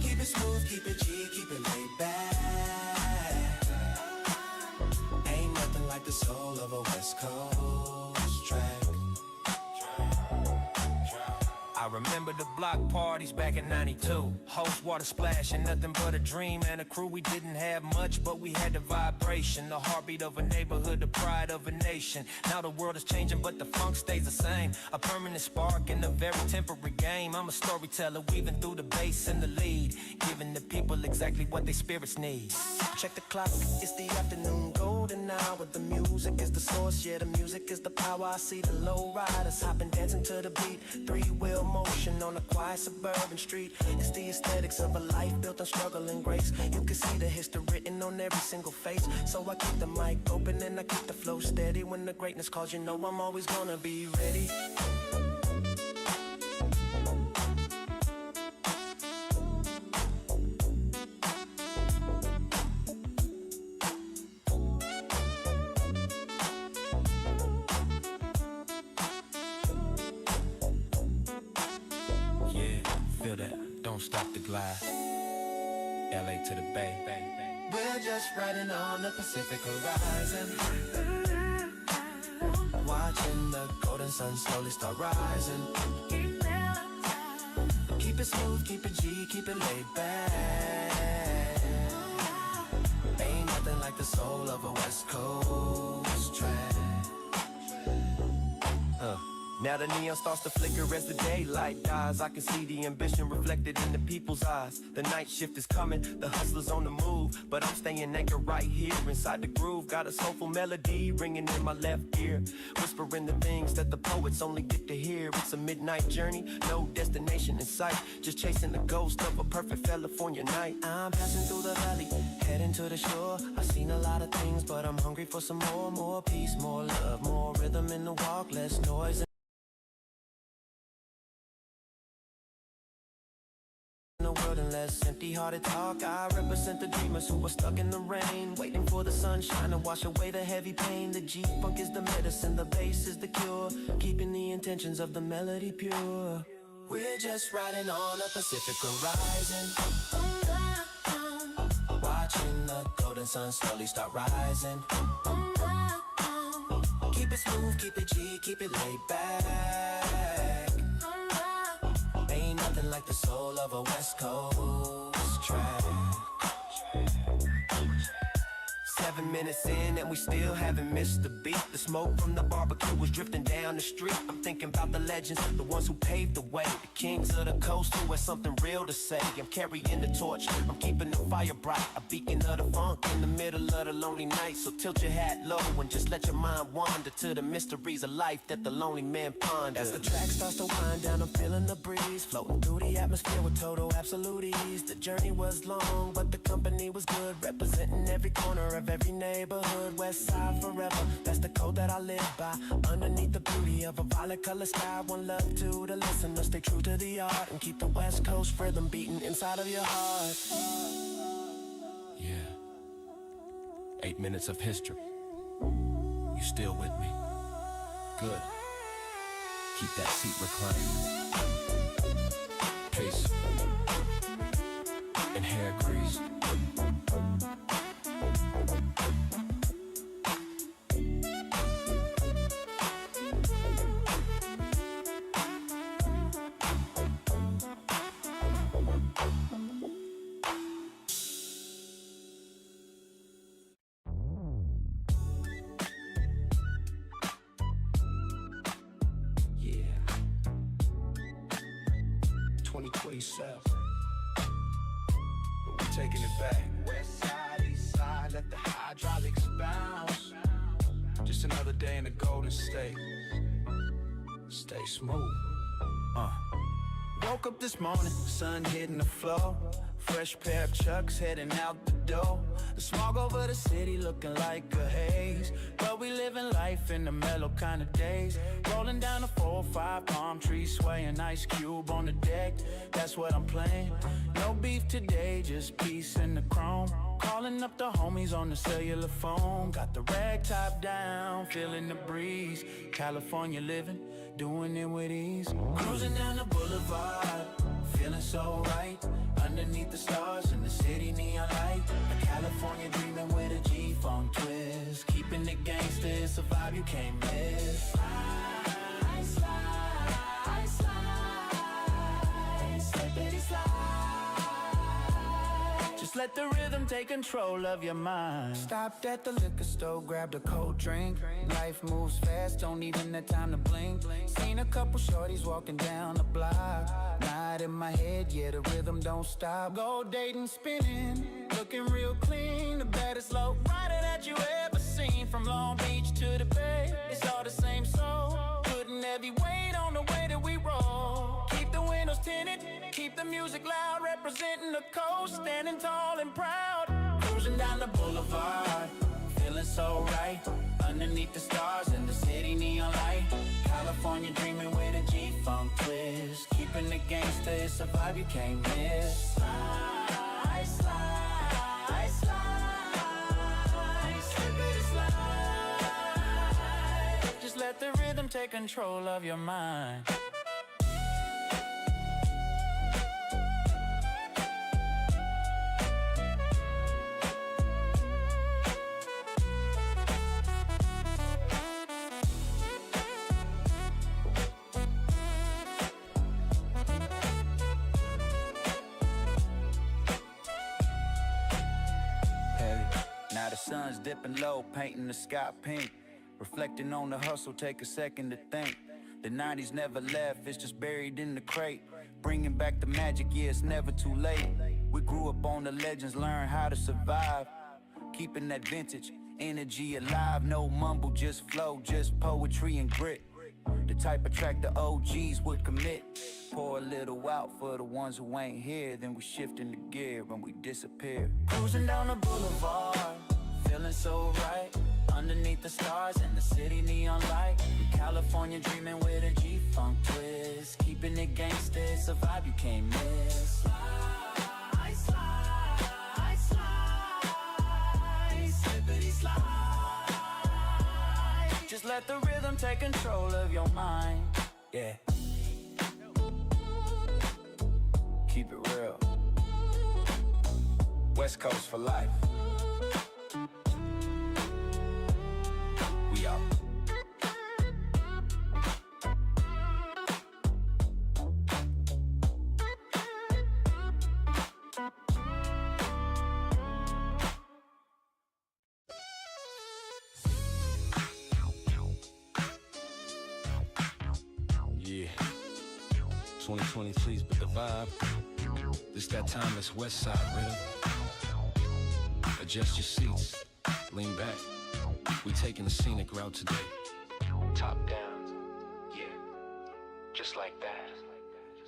Keep it smooth, keep it G, keep it laid back. Ain't nothing like the soul of a West Coast track. I remember the block parties back in 92. Host water splashing, nothing but a dream and a crew. We didn't have much, but we had the vibration, the heartbeat of a neighborhood, the pride of a nation. Now the world is changing, but the funk stays the same. A permanent spark in a very temporary game. I'm a storyteller, weaving through the bass and the lead, giving the people exactly what their spirits need. Check the clock, it's the afternoon, golden hour. The music is the source, yeah, the music is the power. I see the low riders hopping, dancing to the beat. Three-wheel motion on a quiet suburban street. It's the aesthetics of a life built on struggle and grace. You can see the history written on every single face. So I keep the mic open and I keep the flow steady. When the greatness calls, you know I'm always gonna be ready. Feel that, don't stop the glide. LA to the Bay. We're just riding on the Pacific horizon, watching the golden sun slowly start rising. Keep it smooth, keep it G, keep it laid back. Ain't nothing like the soul of a West Coast track. Now the neon starts to flicker as the daylight dies. I can see the ambition reflected in the people's eyes. The night shift is coming, the hustler's on the move, but I'm staying anchored right here inside the groove. Got a soulful melody ringing in my left ear, whispering the things that the poets only get to hear. It's a midnight journey, no destination in sight, just chasing the ghost of a perfect California night. I'm passing through the valley, heading to the shore. I've seen a lot of things, but I'm hungry for some more. More peace, more love, more rhythm in the walk, less noise in the world and less empty-hearted talk. I represent the dreamers who are stuck in the rain, waiting for the sunshine to wash away the heavy pain. The G-funk is the medicine, the bass is the cure, keeping the intentions of the melody pure. We're just riding on a Pacific horizon, watching the golden sun slowly start rising. Keep it smooth, keep it G, keep it laid back. Ain't nothing like the soul of a West Coast track. 7 minutes in and we still haven't missed the beat. The smoke from the barbecue was drifting down the street. I'm thinking about the legends, the ones who paved the way, the kings of the coast who had something real to say. I'm carrying the torch, I'm keeping the fire bright, a beacon of the funk in the middle of the lonely night. So tilt your hat low and just let your mind wander to the mysteries of life that the lonely man ponders. As the track starts to wind down, I'm feeling the breeze, floating through the atmosphere with total absolute ease. The journey was long, but the company was good, representing every corner of every neighborhood. West side forever, that's the code that I live by. Underneath the beauty of a violet color sky, one love to the listener, stay true to the art and keep the West Coast rhythm beating inside of your heart. Yeah, 8 minutes of history. You still with me? Good. Keep that seat reclined. Pace and hair grease. Yeah. 2027. taking it back. West side, east side, let the hydraulics bounce. Just another day in the Golden State. Stay smooth. Woke up this morning, sun hitting the floor. Fresh pair of Chucks heading out the door. The smog over the city looking like a haze, but we living life in the mellow kind of days. Rolling down the 405, palm trees swaying, Ice Cube on the deck, that's what I'm playing. No beef today, just peace in the chrome. Calling up the homies on the cellular phone. Got the rag top down, feeling the breeze. California living, doing it with ease. Cruising down the boulevard, feeling so right. Underneath the stars in the city neon light. A California dreaming with a G-funk twist. Keeping it gangsta, it's a vibe you can't miss. Slide, slide, slide, slippity slide. Just let the rhythm take control of your mind. Stopped at the liquor store, grabbed a cold drink. Life moves fast, don't even have time to blink. Seen a couple shorties walking down the block. Night in my head, yeah, the rhythm don't stop. Gold dating, spinning, looking real clean. The baddest low rider that you ever seen. From Long Beach to the Bay, it's all the same soul. Putting heavy weight on the way that we roll. Keep the windows tinted, keep the music loud. Representing the coast, standing tall and proud. Cruising down the boulevard, feeling so right. Underneath the stars in the city neon light. California dreaming with a G-funk twist. Keeping the gangsta, it's a vibe you can't miss. Slide, slide, slide, slippity slide. Just let the rhythm take control of your mind. Now the sun's dipping low, painting the sky pink. Reflecting on the hustle, take a second to think. The 90s never left, it's just buried in the crate. Bringing back the magic, yeah, it's never too late. We grew up on the legends, learn how to survive. Keeping that vintage energy alive. No mumble, just flow, just poetry and grit. The type of track the OGs would commit. Pour a little out for the ones who ain't here. Then we shift into gear and we disappear. Cruising down the boulevard, feeling so right. Underneath the stars in the city neon light. California dreaming with a G-funk twist. Keeping it gangsta, it's a vibe you can't miss. Slide, slide, slide, slippity slide. Just let the rhythm take control of your mind. Yeah. Keep it real. West Coast for life. We out. Yeah. 2020, please, but the vibe. This that timeless West Side rhythm. Adjust your seats, lean back. We taking the scenic route today. Top down, yeah, just like that.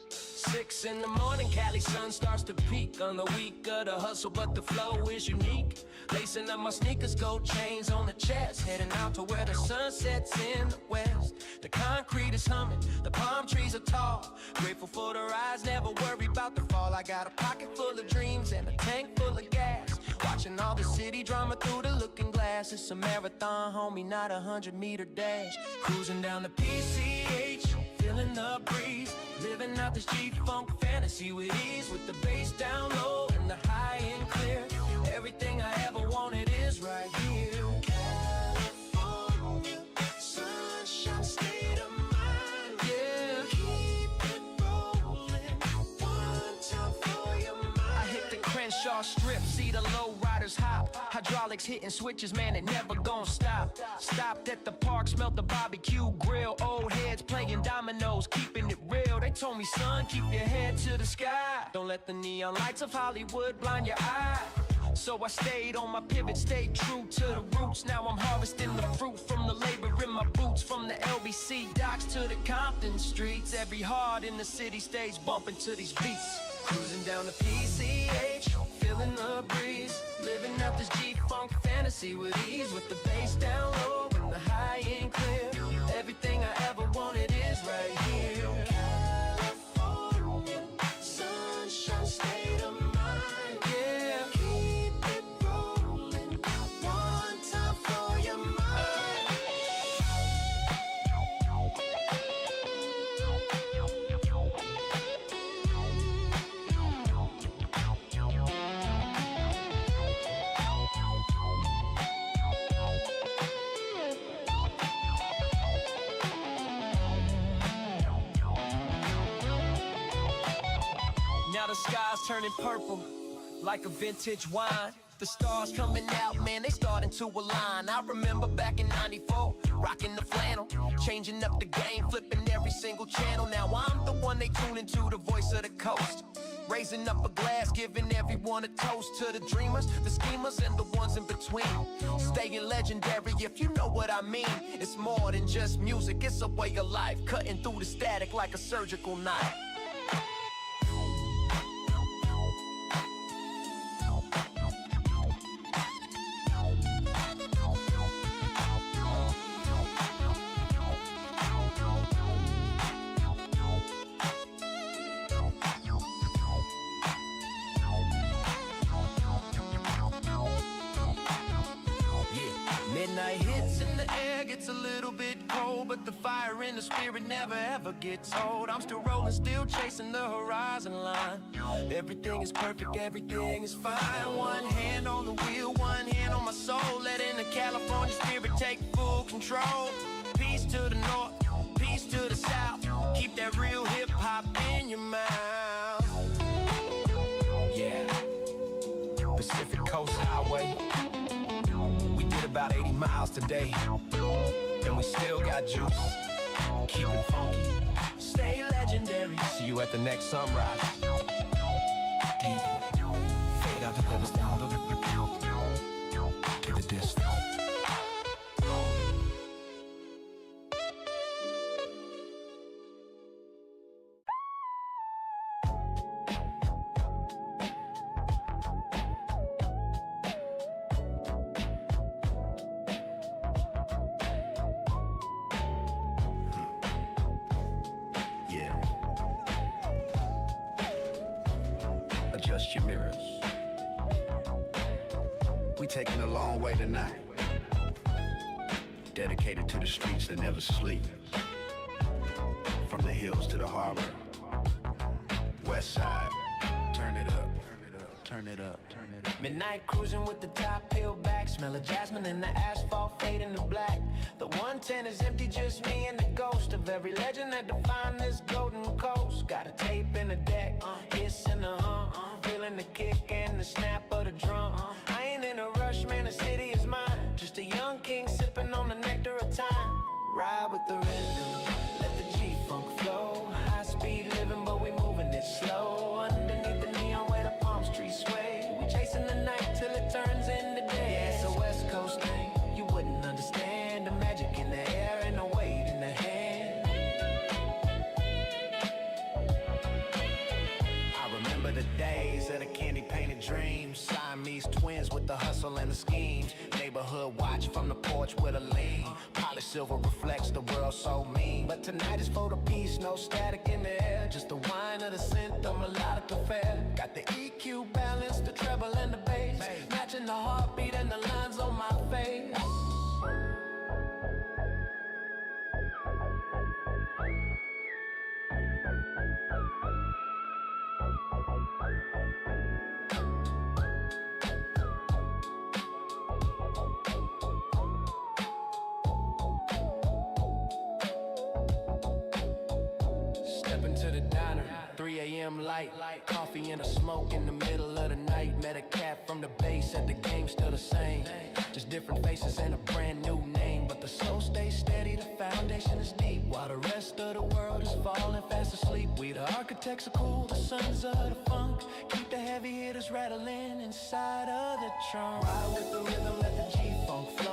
6 in the morning, Cali sun starts to peak. On the week of the hustle, but the flow is unique. Lacing up my sneakers, gold chains on the chest. Heading out to where the sun sets in the west. The concrete is humming, the palm trees are tall. Grateful for the rise, never worry about the fall. I got a pocket full of dreams and a tank full of gas. Watching all the city drama through the looking glass. It's a marathon, homie, not a 100-meter dash. Cruising down the PCH, feeling the breeze. Living out this G-funk fantasy with ease. With the bass down low and the high and clear. Everything I ever wanted is right here. California, sunshine, state of mind. Yeah, keep it rolling. One time for your mind. I hit the Crenshaw Strip, see the low riders motors hop, hydraulics hitting switches, man, it never gon' stop. Stopped at the park, smelled the barbecue grill. Old heads playing dominoes, keeping it real. They told me, son, keep your head to the sky. Don't let the neon lights of Hollywood blind your eye. So I stayed on my pivot, stayed true to the roots. Now I'm harvesting the fruit from the labor in my boots. From the LBC docks to the Compton streets. Every heart in the city stays bumping to these beats. Cruising down the PCH, feeling the breeze. Living out this G-Funk fantasy with ease. With the bass down low and the high end clear. Everything I ever wanted is right here. California, sunshine state of mind. Yeah, keep it rolling. One time for your mind. Now the sky's turning purple, like a vintage wine. The stars coming out, man, they starting to align. I remember back in '94, rocking the flannel, changing up the game, flipping every single channel. Now I'm the one they tune into, the voice of the coast. Raising up a glass, giving everyone a toast to the dreamers, the schemers, and the ones in between. Staying legendary, if you know what I mean. It's more than just music, it's a way of life, cutting through the static like a surgical knife. Midnight hits in the air, gets a little bit cold, but the fire in the spirit never ever gets old. I'm still rolling, still chasing the horizon line. Everything is perfect, everything is fine. One hand on the wheel, one hand on my soul, letting the California spirit take full control. Peace to the north, peace to the south. Keep that real hip hop in your mouth. Yeah, Pacific Coast Highway. We did about 80 miles today, and we still got juice. Keep it funky, Stay legendary. see you at the next sunrise. Deep, fade out the levels down, look to the distance. Yeah. Adjust your mirrors. We taking a long way tonight. Dedicated to the streets that never sleep. From the hills to the harbor. West side. Turn it up. Turn it up. Turn it up. Midnight cruising with the top peeled back. Smell of jasmine and the asphalt fading to black. The 110 is empty, just me and the ghost of every legend that defined this golden coast. Got a tape in the deck, hiss and a hum, feeling the kick and the snap of the drum. I ain't in a rush, man, the city is mine. Just a young king sipping on the nectar of time. Ride with the rhythm, let the G-funk flow. High speed living, but we moving it slow. Underneath the neon where the palm trees sway. We chasing the night till it turns into day. Yeah, it's a West Coast thing, you wouldn't understand. The magic in the air and the weight in the hand. I remember the days of the candy painted dreams. Siamese twins with the hustle and the schemes. Neighborhood watch from the porch with a lean. Polished silver reflects the world so mean. But tonight is for the peace, no static in the air. Just the wine of the scent of melodic affair. Got the EQ balance, the treble and the bass. Matching the heartbeat and the lines on my face. Step into the diner, 3 a.m. light. Coffee and a smoke in the middle of the night. Met a cat from the base at the game same. Just different faces and a brand new name. But the soul stays steady, the foundation is deep. While the rest of the world is falling fast asleep. We the architects are cool, the sons of the funk. Keep the heavy hitters rattling inside of the trunk. Ride with the rhythm, let the G-funk flow.